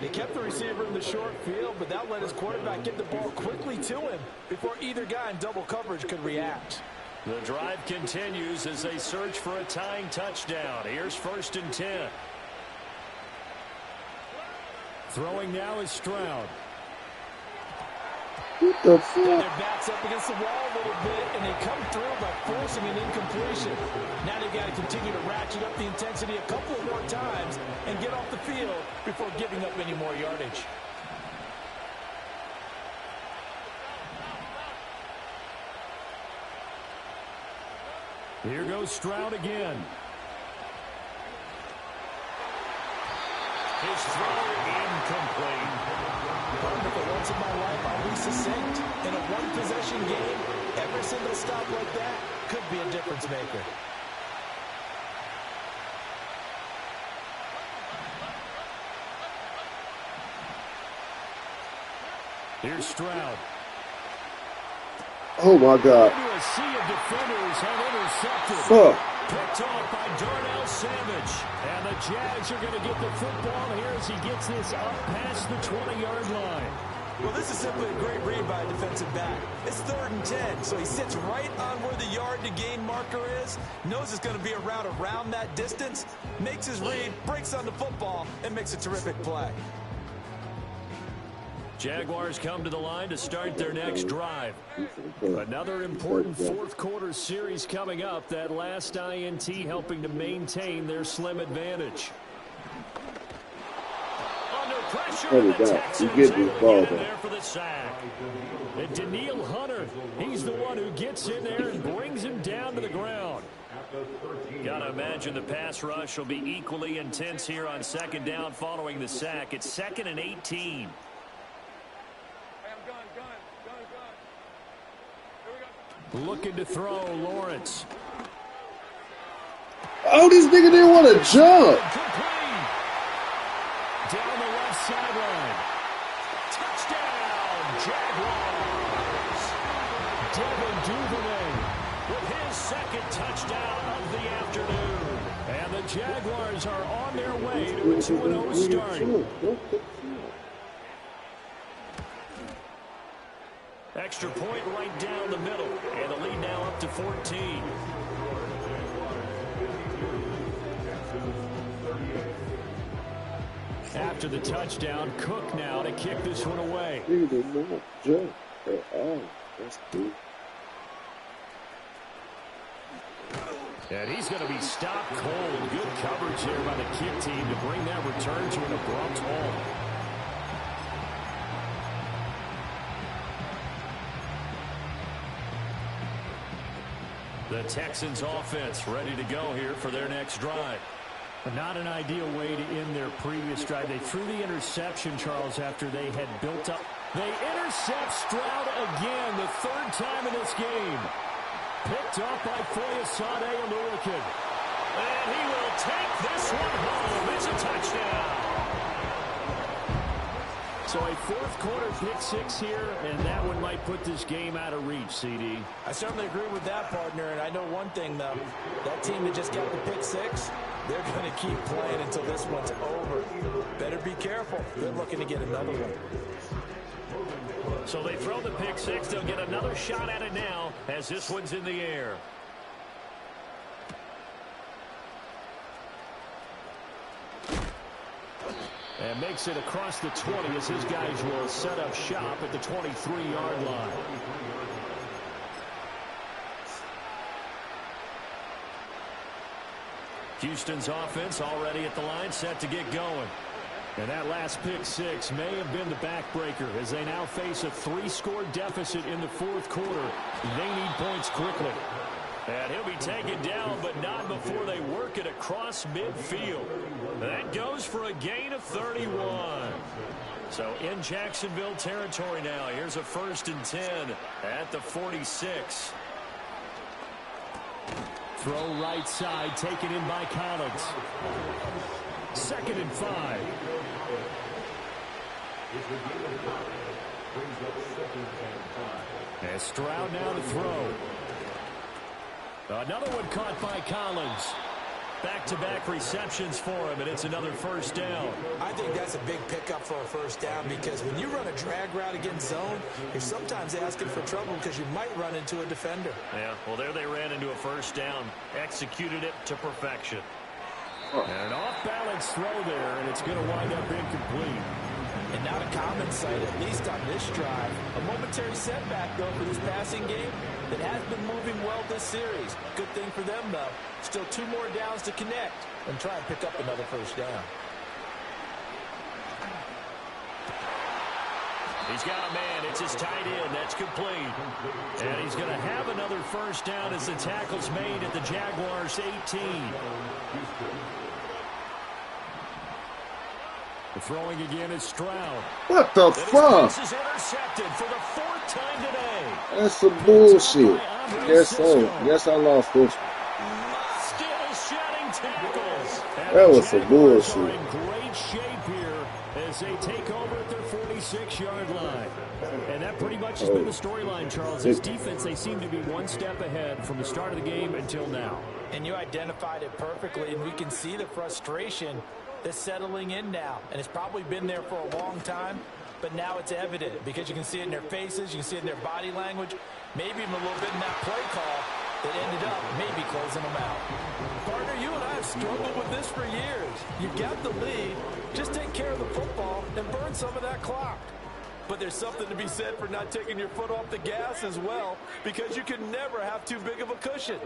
They kept the receiver in the short field, but that let his quarterback get the ball quickly to him before either guy in double coverage could react. The drive continues as they search for a tying touchdown. Here's 1st and 10. Throwing now is Stroud. What the fuck? Their backs up against the wall a little bit, and they come through by forcing an incompletion. Now they've got to continue to ratchet up the intensity a couple more times and get off the field before giving up any more yardage. Here goes Stroud again. His throw incomplete. For once in my life, I'll be succinct. In a one-possession game, every single stop like that could be a difference maker. Here's Stroud. Oh, my God. A sea of defenders have intercepted. Fuck. Picked off by Darnell Savage. And the Jags are going to get the football here as he gets this up past the 20-yard line. Well, this is simply a great read by a defensive back. It's 3rd and 10, so he sits right on where the yard-to-gain marker is, knows it's going to be a route around that distance, makes his read, breaks on the football, and makes a terrific play. Jaguars come to the line to start their next drive. Another important fourth quarter series coming up. That last INT helping to maintain their slim advantage. Under pressure, and the Texans able to get in there for the sack. And Danielle Hunter, he's the one who gets in there and brings him down to the ground. Gotta imagine the pass rush will be equally intense here on 2nd down following the sack. It's 2nd and 18. Looking to throw, Lawrence. Oh, this nigga didn't want to jump. Complete. Down the left sideline. Touchdown, Jaguars. Devin Duvernay with his 2nd touchdown of the afternoon. And the Jaguars are on their way to a 2-0 start. Extra point right down the middle. And the lead now up to 14. After the touchdown, Cook now to kick this one away. And he's going to be stopped cold. Good coverage here by the kick team to bring that return to an abrupt halt. The Texans offense ready to go here for their next drive. Not an ideal way to end their previous drive. They threw the interception, Charles, after they had built up. They intercept Stroud again, the 3rd time in this game. Picked off by Foyesade Oluokun. And he will take this one home. It's a touchdown. So a fourth quarter pick six here, and that one might put this game out of reach, CD. I certainly agree with that, partner, and I know one thing, though. That team that just got the pick six, they're going to keep playing until this one's over. Better be careful. They're looking to get another one. So they throw the pick six. They'll get another shot at it now as this one's in the air. And makes it across the 20 as his guys will set up shop at the 23-yard line. Houston's offense already at the line, set to get going. And that last pick six may have been the backbreaker as they now face a 3-score deficit in the fourth quarter. They need points quickly. And he'll be taken down, but not before they work it across midfield. That goes for a gain of 31. So in Jacksonville territory now. Here's a 1st and 10 at the 46. Throw right side, taken in by Collins. 2nd and 5. And Stroud now to throw. Another one caught by Collins. Back-to-back receptions for him, and it's another 1st down. I think that's a big pickup for a 1st down because when you run a drag route against zone, you're sometimes asking for trouble because you might run into a defender. Yeah, well, there they ran into a 1st down. Executed it to perfection. And an off-balance throw there, and it's going to wind up incomplete. And not a common sight, at least on this drive. A momentary setback, though, for this passing game that has been moving well this series. Good thing for them, though. Still 2 more downs to connect and try and pick up another 1st down. He's got a man. It's his tight end. That's complete. And he's going to have another 1st down as the tackle's made at the Jaguars' 18. The throwing again is Stroud. What the fuck? This is intercepted for the 4th time today. That's some bullshit. Guess I lost this. Still shedding tackles. That was some bullshit. In great shape here as they take over at their 46-yard line. And that pretty much has been the storyline, Charles. This defense, they seem to be one step ahead from the start of the game until now. And you identified it perfectly, and we can see the frustration that's settling in now. And it's probably been there for a long time, but now it's evident because you can see it in their faces, you can see it in their body language, maybe even a little bit in that play call that ended up maybe closing them out. Partner, you and I have struggled with this for years. You've got the lead. Just take care of the football and burn some of that clock. But there's something to be said for not taking your foot off the gas as well, because you can never have too big of a cushion.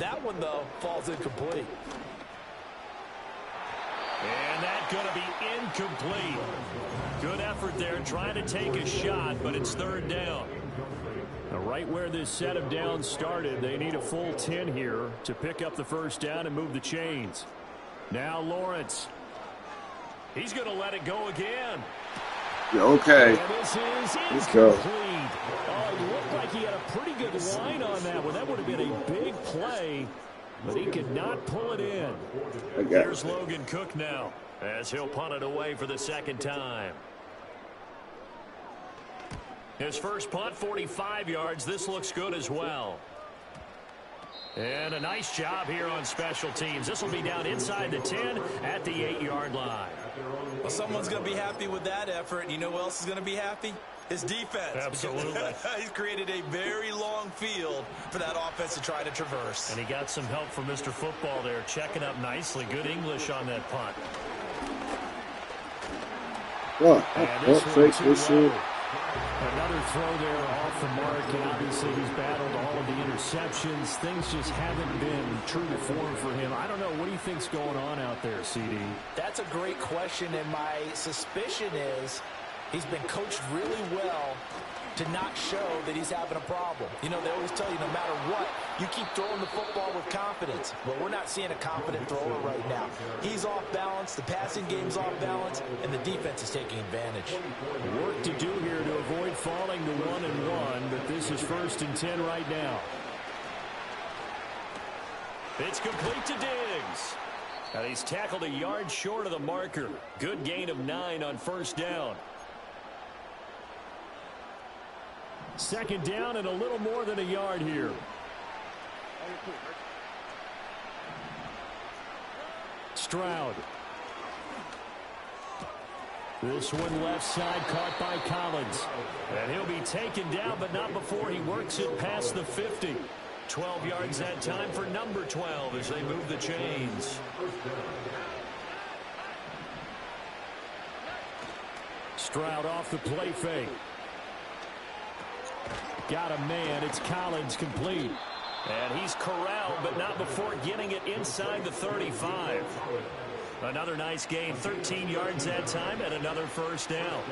That one, though, falls incomplete. And that's going to be incomplete. Good effort there trying to take a shot, but it's 3rd down. Now, right where this set of downs started, they need a full 10 here to pick up the 1st down and move the chains. Now Lawrence. He's going to let it go again. Okay. And this is Let's go. incomplete. Oh, it looked like he had a pretty good line on that one. That would have been a big play, but he could not pull it in. Here's Logan Cook now as he'll punt it away for the 2nd time. His first punt, 45 yards. This looks good as well. And a nice job here on special teams. This will be down inside the 10 at the 8-yard line. Well, someone's going to be happy with that effort. And you know who else is going to be happy? His defense. Absolutely. He's created a very long field for that offense to try to traverse. And he got some help from Mr. Football there, checking up nicely. Good English on that punt. Fake this shit. Another throw there off the mark, and obviously he's battled all of the interceptions. Things just haven't been true to form for him. I don't know. What do you think's going on out there, CD? That's a great question, and my suspicion is he's been coached really well to not show that he's having a problem. You know, they always tell you no matter what, you keep throwing the football with confidence. Well, we're not seeing a confident thrower right now. He's off balance, the passing game's off balance, and the defense is taking advantage. Work to do here to avoid falling to 1-1, but this is 1st and 10 right now. It's complete to Diggs. And he's tackled a yard short of the marker. Good gain of 9 on 1st down. Second down and a little more than a yard here. Stroud. This one left side caught by Collins. And he'll be taken down, but not before he works it past the 50. 12 yards that time for number 12 as they move the chains. Stroud off the play fake. Got a man. It's Collins complete. And he's corralled, but not before getting it inside the 35. Another nice gain, 13 yards that time, and another first down.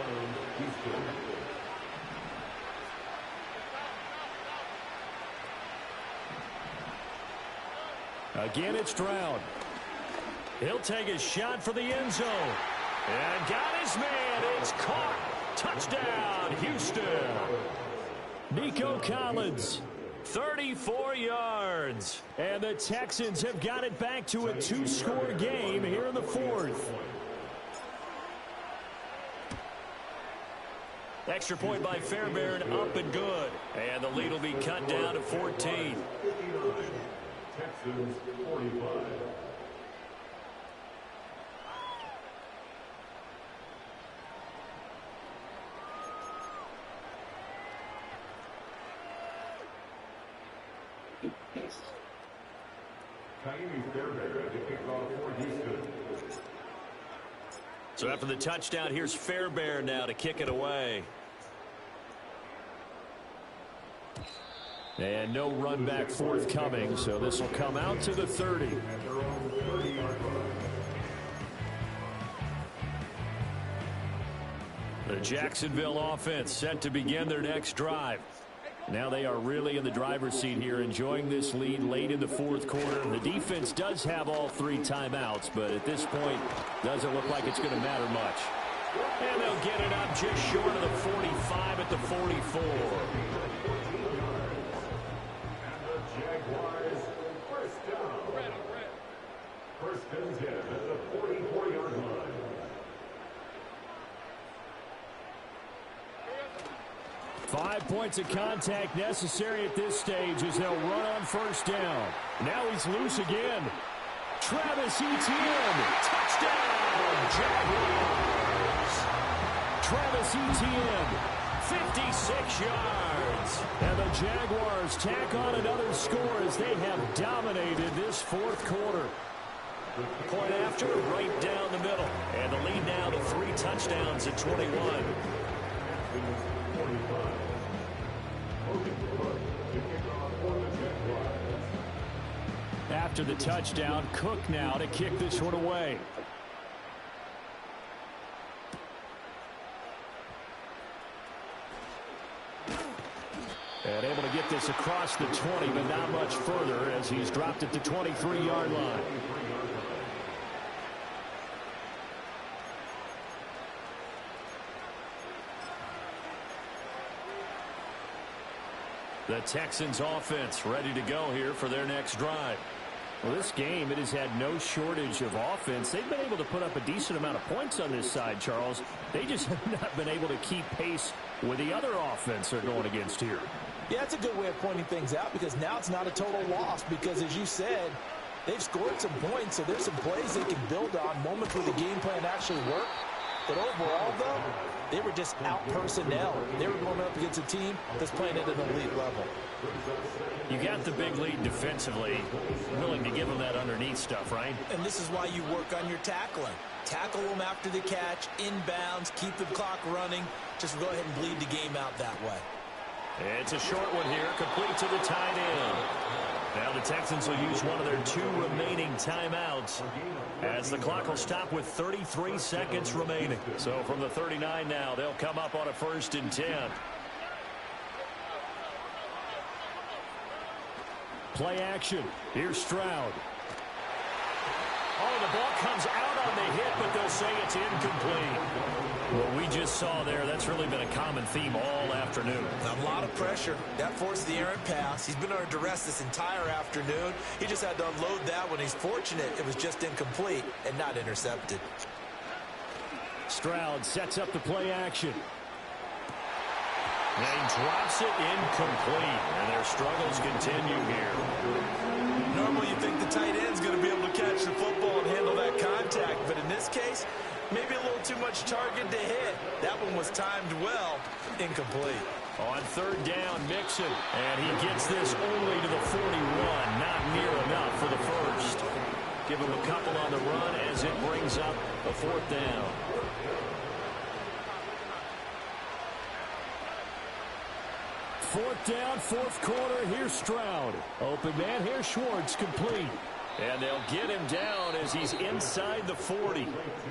Again, it's Stroud. He'll take a shot for the end zone. And got his man. It's caught. Touchdown, Houston. Nico Collins. 34 yards. And the Texans have got it back to a 2-score game here in the fourth. Extra point by Fairbairn, up and good. And the lead will be cut down to 14. Texans 45. So after the touchdown, here's Fairbairn now to kick it away. And no run back forthcoming, so this will come out to the 30. The Jacksonville offense set to begin their next drive. Now they are really in the driver's seat here, enjoying this lead late in the fourth quarter. The defense does have all 3 timeouts, but at this point, doesn't look like it's going to matter much. And they'll get it up just short of the 45 at the 44. Jaguars first down. First and 10 at the 44-yard line. Five points of contact necessary at this stage as they'll run on first down. Now he's loose again. Travis Etienne. Touchdown, Jaguars. Travis Etienne, 56 yards. And the Jaguars tack on another score as they have dominated this fourth quarter. Point after, right down the middle. And the lead now to 3 touchdowns at 21. After the touchdown, Cook now to kick this one away. And able to get this across the 20, but not much further as he's dropped it to 23-yard line. The Texans offense ready to go here for their next drive. Well, this game, it has had no shortage of offense. They've been able to put up a decent amount of points on this side, Charles. They just have not been able to keep pace with the other offense they're going against here. Yeah, that's a good way of pointing things out because now it's not a total loss because, as you said, they've scored some points, so there's some plays they can build on, moments where the game plan actually worked. But overall, though, they were just out personnel. They were going up against a team that's playing at an elite level. You got the big lead defensively, willing to give them that underneath stuff, right? And this is why you work on your tackling. Tackle them after the catch, inbounds, keep the clock running. Just go ahead and bleed the game out that way. It's a short one here, complete to the tight end. Now the Texans will use one of their 2 remaining timeouts as the clock will stop with 33 seconds remaining. So from the 39 now, they'll come up on a 1st and 10. Play action. Here's Stroud. Oh, the ball comes out on the hit, but they'll say it's incomplete. Well, we just saw there, that's really been a common theme all afternoon. A lot of pressure. That forced the errant pass. He's been under duress this entire afternoon. He just had to unload that one. He's fortunate it was just incomplete and not intercepted. Stroud sets up the play action. And he drops it incomplete, and their struggles continue here. Normally you think the tight end's going to be able to catch the football and handle that contact, but in this case, maybe a little too much target to hit. That one was timed well, incomplete. On third down, Mixon, and he gets this only to the 41, not near enough for the first. Give him a couple on the run as it brings up a fourth down. Fourth down, fourth quarter. Here's Stroud. Open man. Here's Schwartz. Complete. And they'll get him down as he's inside the 40.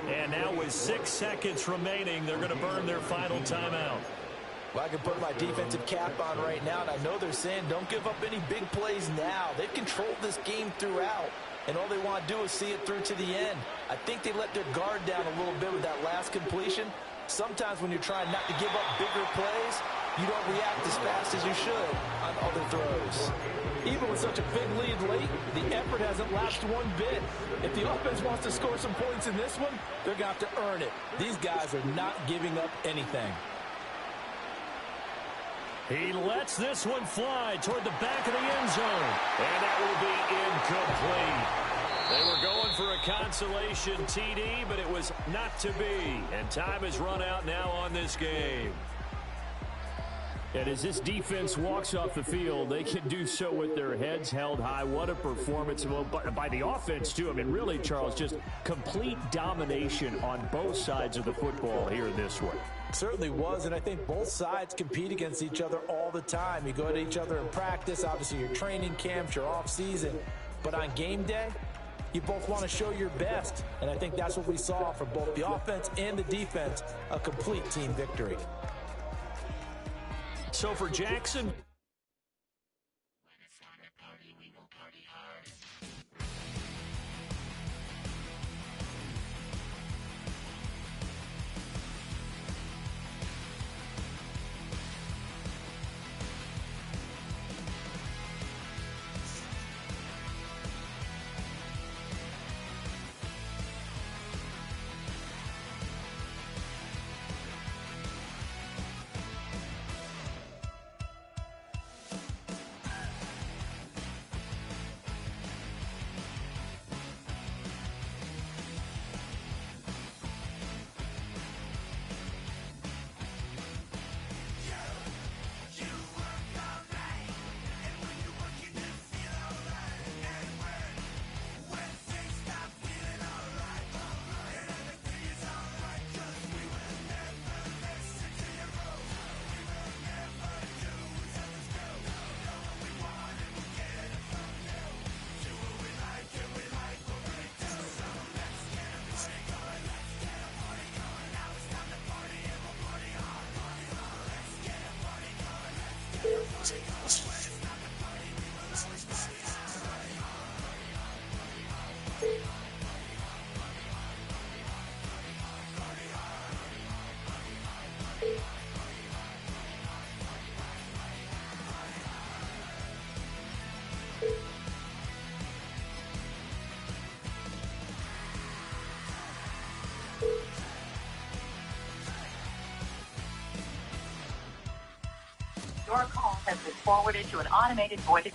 And now with 6 seconds remaining, they're going to burn their final timeout. Well, I can put my defensive cap on right now, and I know they're saying don't give up any big plays now. They've controlled this game throughout, and all they want to do is see it through to the end. I think they let their guard down a little bit with that last completion. Sometimes when you're trying not to give up bigger plays, you don't react as fast as you should on other throws. Even with such a big lead late, the effort hasn't lasted one bit. If the offense wants to score some points in this one, they're going to have to earn it. These guys are not giving up anything. He lets this one fly toward the back of the end zone. And that will be incomplete. They were going for a consolation TD, but it was not to be. And time has run out now on this game. And as this defense walks off the field, they can do so with their heads held high. What a performance by the offense, too. I mean, really, Charles, just complete domination on both sides of the football here in this one. Certainly was, and I think both sides compete against each other all the time. You go to each other in practice, obviously your training camps, your off-season. But on game day, you both want to show your best. And I think that's what we saw from both the offense and the defense, a complete team victory. So for Jackson, Your call has been forwarded to an automated voice.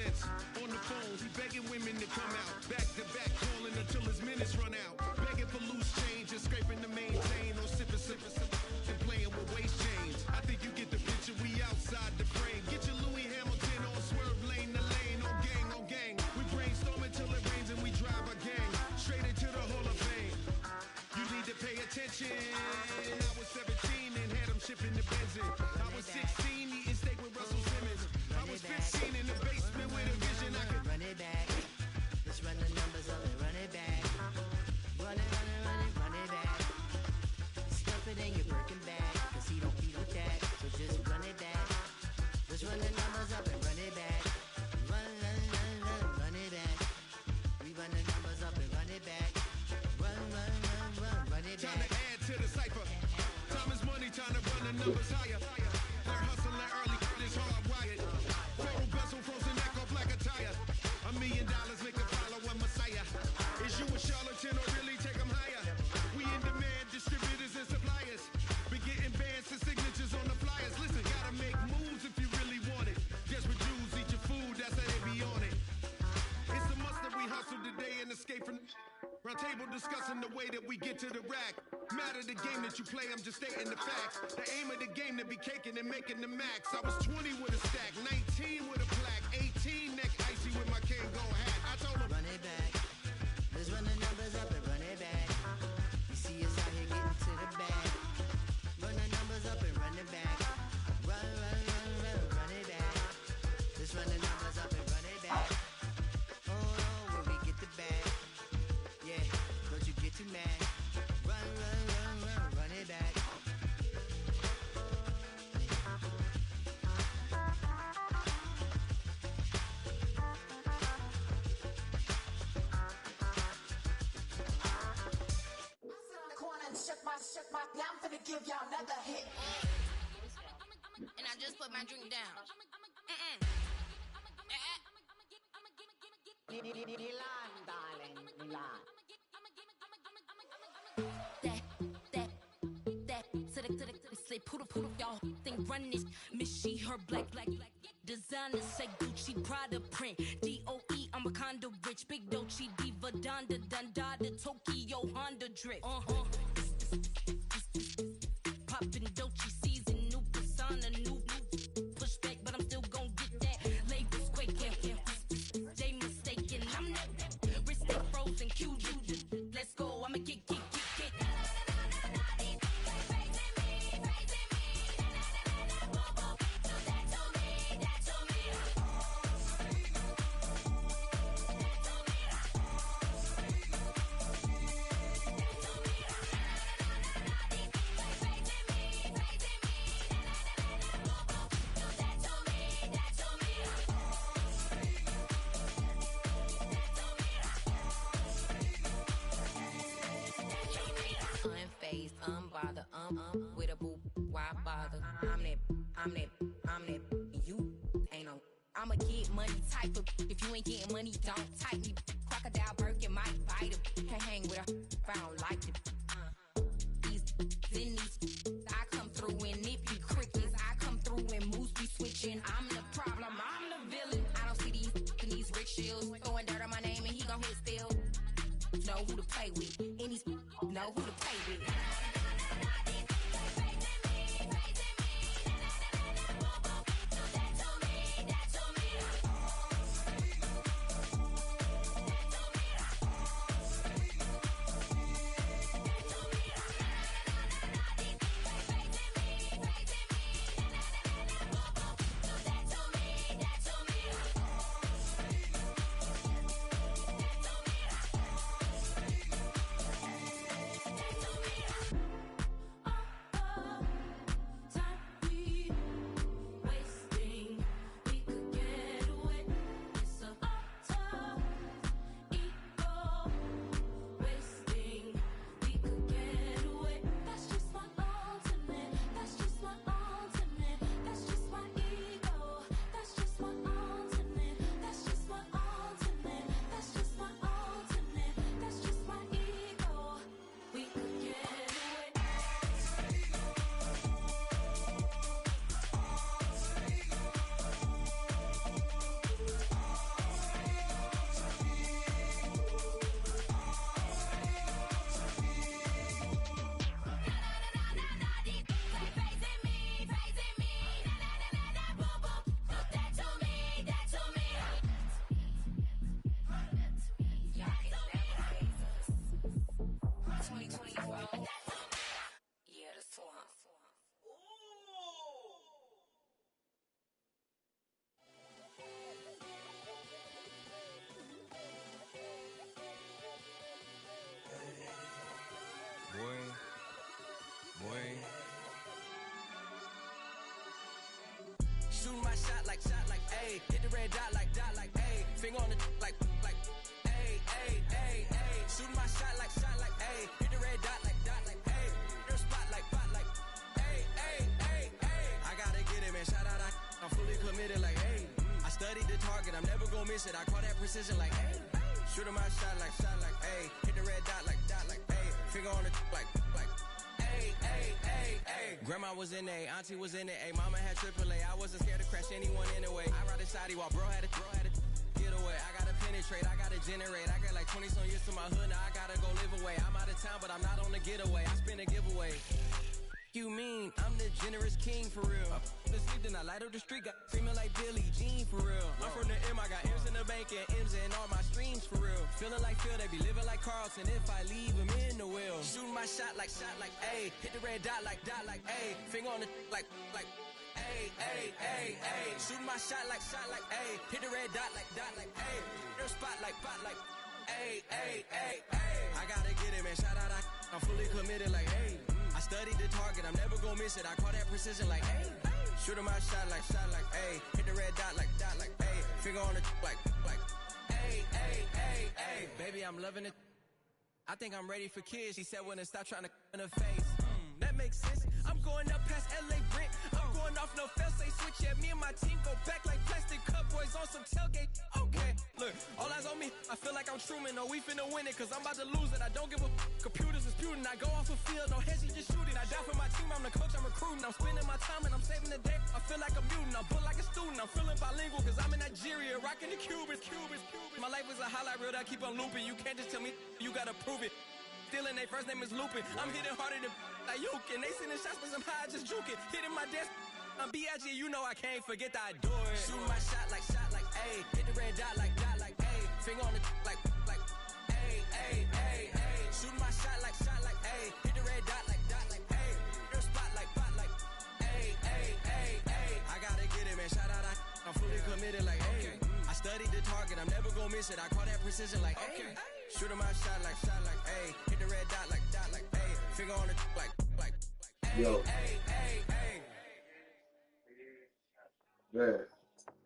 sense. On the phone, he begging women to come out. Back to back, calling until his minutes run out. Begging for loose change and scraping to maintain. Or sipping, and playing with waist chains. I think you get the picture, we outside the frame. Get your Louis Hamilton on swerve lane to lane. On gang. We brainstorm until it rains and we drive our gang straight into the Hall of Fame. You need to pay attention. I was 17 and had them shipping the Benzin. I was 16 eating steak with Russell Simmons. I was 15 in the basement with a vision. I could run it back. Let's run the numbers up and run it back. Run it back. Stuff it in your Birkin bag, cause he don't eat with that. So just run it back. Let's run the numbers up and run it back. Run it back. We run the numbers up and run it back. Run it back. Time to add to the cipher. Time is money, time to run the numbers higher. They're hustling early, this hardwired. Total bezel, frozen neck off like a tire. $1 million make a follow a messiah. Is you a charlatan or really take them higher? We in demand, distributors and suppliers. Be getting bands and signatures on the flyers. Listen, gotta make moves if you really want it. Desperate Jews eat your food, that's how they be on it. It's a must that we hustle today and escape from round table discussing the way that we get to the rack. Matter the game that you play, I'm just stating the facts. The aim of the game to be caking and making the max. I was 20 with a stack, 19 with a plaque, 18 neck icy with my Kango hat. I told him, run it back. Let's run the numbers up and run it back. You see us out here getting to the bag. Run the numbers up and run it back. Run it back. Let's run the numbers up and run it back. Oh, when we get the bag. Yeah, don't you get too mad. Run it back. Shook my, now I'm finna give y'all another hit. And I just put my drink down. Milan, darling, Milan. That, say poodle, y'all think run this. Miss she, her black, designer, say Gucci, Prada print. DOE, I'm a condo rich, big Dolce, Diva, Donda, Dundada, Tokyo, Honda drip. Poppin' Dolce season, new persona, new pushback, but I'm still gon' get that. Labels quaking, they mistaken. I'm that wrist stay frozen, Q you. Let's go, I'ma get. Unbothered, with a boo, why bother? I'm that, you ain't no. I'ma get money type of. If you ain't getting money, don't type me. Crocodile Birkin might bite him. Can't hang with her if I don't like it. These, I come through and nip you crickets. I come through and moves be switching. I'm the problem, I'm the villain. I don't see these rich shields throwing dirt on my name and he gon' hit still. Know who to play with, and these know who to play with. Shooting my shot like, ayy. Hit the red dot like, ayy. Finger on the like, ayy, ayy, ayy, ayy. Shooting my shot like, ayy. Hit the red dot like, ayy. Your spot like, ayy, ayy, ayy, ayy. I gotta get it, man. Shout out, I'm fully committed like, ayy. I studied the target, I'm never gonna miss it. I call that precision like, ayy. Shooting my shot like, ayy. Hit the red dot like, ayy. Finger on the like, ayy, ayy, ayy, ayy. Grandma was in A, auntie was in it, ayy. Mama had AAA. I wasn't scared to crash anyone anyway. I ride a side while bro had it, get away. I gotta penetrate, I gotta generate. I got like 20 some years to my hood, now I gotta go live away. I'm out of town, but I'm not on the getaway. I spin a giveaway. You mean I'm the generous king for real? The sleep, then I light up the street, got screaming like Billie Jean for real. I'm from the M, I got M's in the bank and M's in all my streams for real. Feeling like Phil, they be living like Carlson if I leave him in the wheel. Shooting my shot like, ayy. Hit the red dot like, ayy. Finger on the like, ayy, ayy, ayy, ayy. Shooting my shot like, ayy. Hit the red dot like, ayy. Your spot like, ayy, ayy, ayy, ayy. I gotta get it, man. Shout out, I'm fully committed like, ayy. I studied the target, I'm never gonna miss it. I call that precision like, ayy. Shooting my shot like, ayy. Hit the red dot like, ayy. Finger on the like, ayy, ayy, ayy, ayy. Baby, I'm loving it. I think I'm ready for kids. She said when to stop trying to in her face. That makes sense. I'm going up past LA Brent. I'm going off no fail, say switch. Yeah, me and my team go back like plastic cup boys on some tailgate. Okay, look, all eyes on me. I feel like I'm Truman. No, we finna win it, cause I'm about to lose it. I don't give a computers disputing. I go off the field, no heads, just shooting. I die for my team, I'm the coach, I'm recruiting. I'm spending my time and I'm saving the day. I feel like a mutant, I'm built like a student. I'm feeling bilingual, cause I'm in Nigeria, rocking the Cubans. My life is a highlight reel that I keep on looping. You can't just tell me, you gotta prove it. Stealing, their first name is Lupin. I'm hitting harder than Ayuk, and they sending shots, but I'm high, just juking. Hitting my desk, I'm B.I.G., you know I can't forget that I do it. Shooting my shot like, ayy. Hit the red dot like, ayy. Finger on the like, ayy, ayy, ayy, ayy. Shooting my shot like, ayy. Hit the red dot like, ayy. Your spot like, ayy, ayy, ayy, ayy. I gotta get it, man. Shout out, I'm fully committed like, ayy. I studied the target, I'm never gonna miss it. I call that precision like, ayy. Shooting my shot like, ayy. Hit the red dot like, ayy. Finger on the like, ayy, Yo. ayy, ayy, ayy. Man,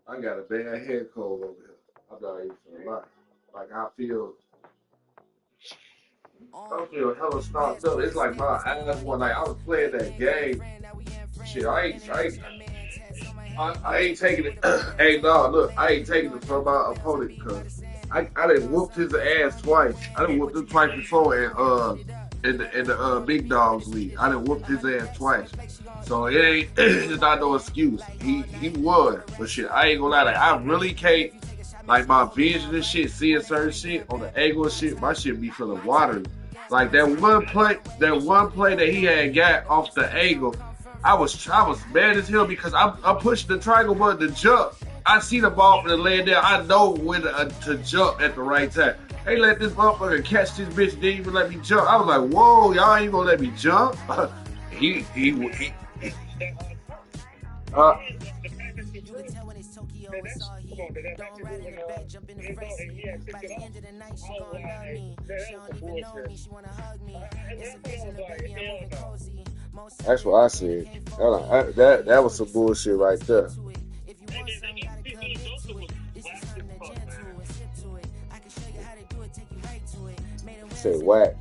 I got a bad head cold over here. I'm not even gonna lie. Like I feel hella stopped up. It's like my eyes were like I was playing that game. Shit, I ain't taking it. Hey, no, look, I ain't taking it from my opponent because I done whooped his ass twice. I done whooped him twice before in the big dogs league. I done whooped his ass twice. So it ain't it's not no excuse. He won. But shit, I ain't gonna lie, like I really can't, like my vision and shit, seeing certain shit on the angle and shit, my shit be feeling watery. Like that one play that he had got off the angle, I was mad as hell because I pushed the triangle button to jump. I see the ball for the laying there. I know when to jump at the right time. They let this motherfucker catch this bitch, didn't even let me jump. I was like, whoa, y'all ain't gonna let me jump? Don't ride in the back, jump in the front seat. By the end of the night, she gon' love me. She don't even know me, she wanna hug me. It's a vision of baby, I'm moving cozy. That's what I said. That was some bullshit right there. If you want some, gotta come into it. This is something that gentle and slip to it. I can show you how to do it, take you right to it. Made it Said whack.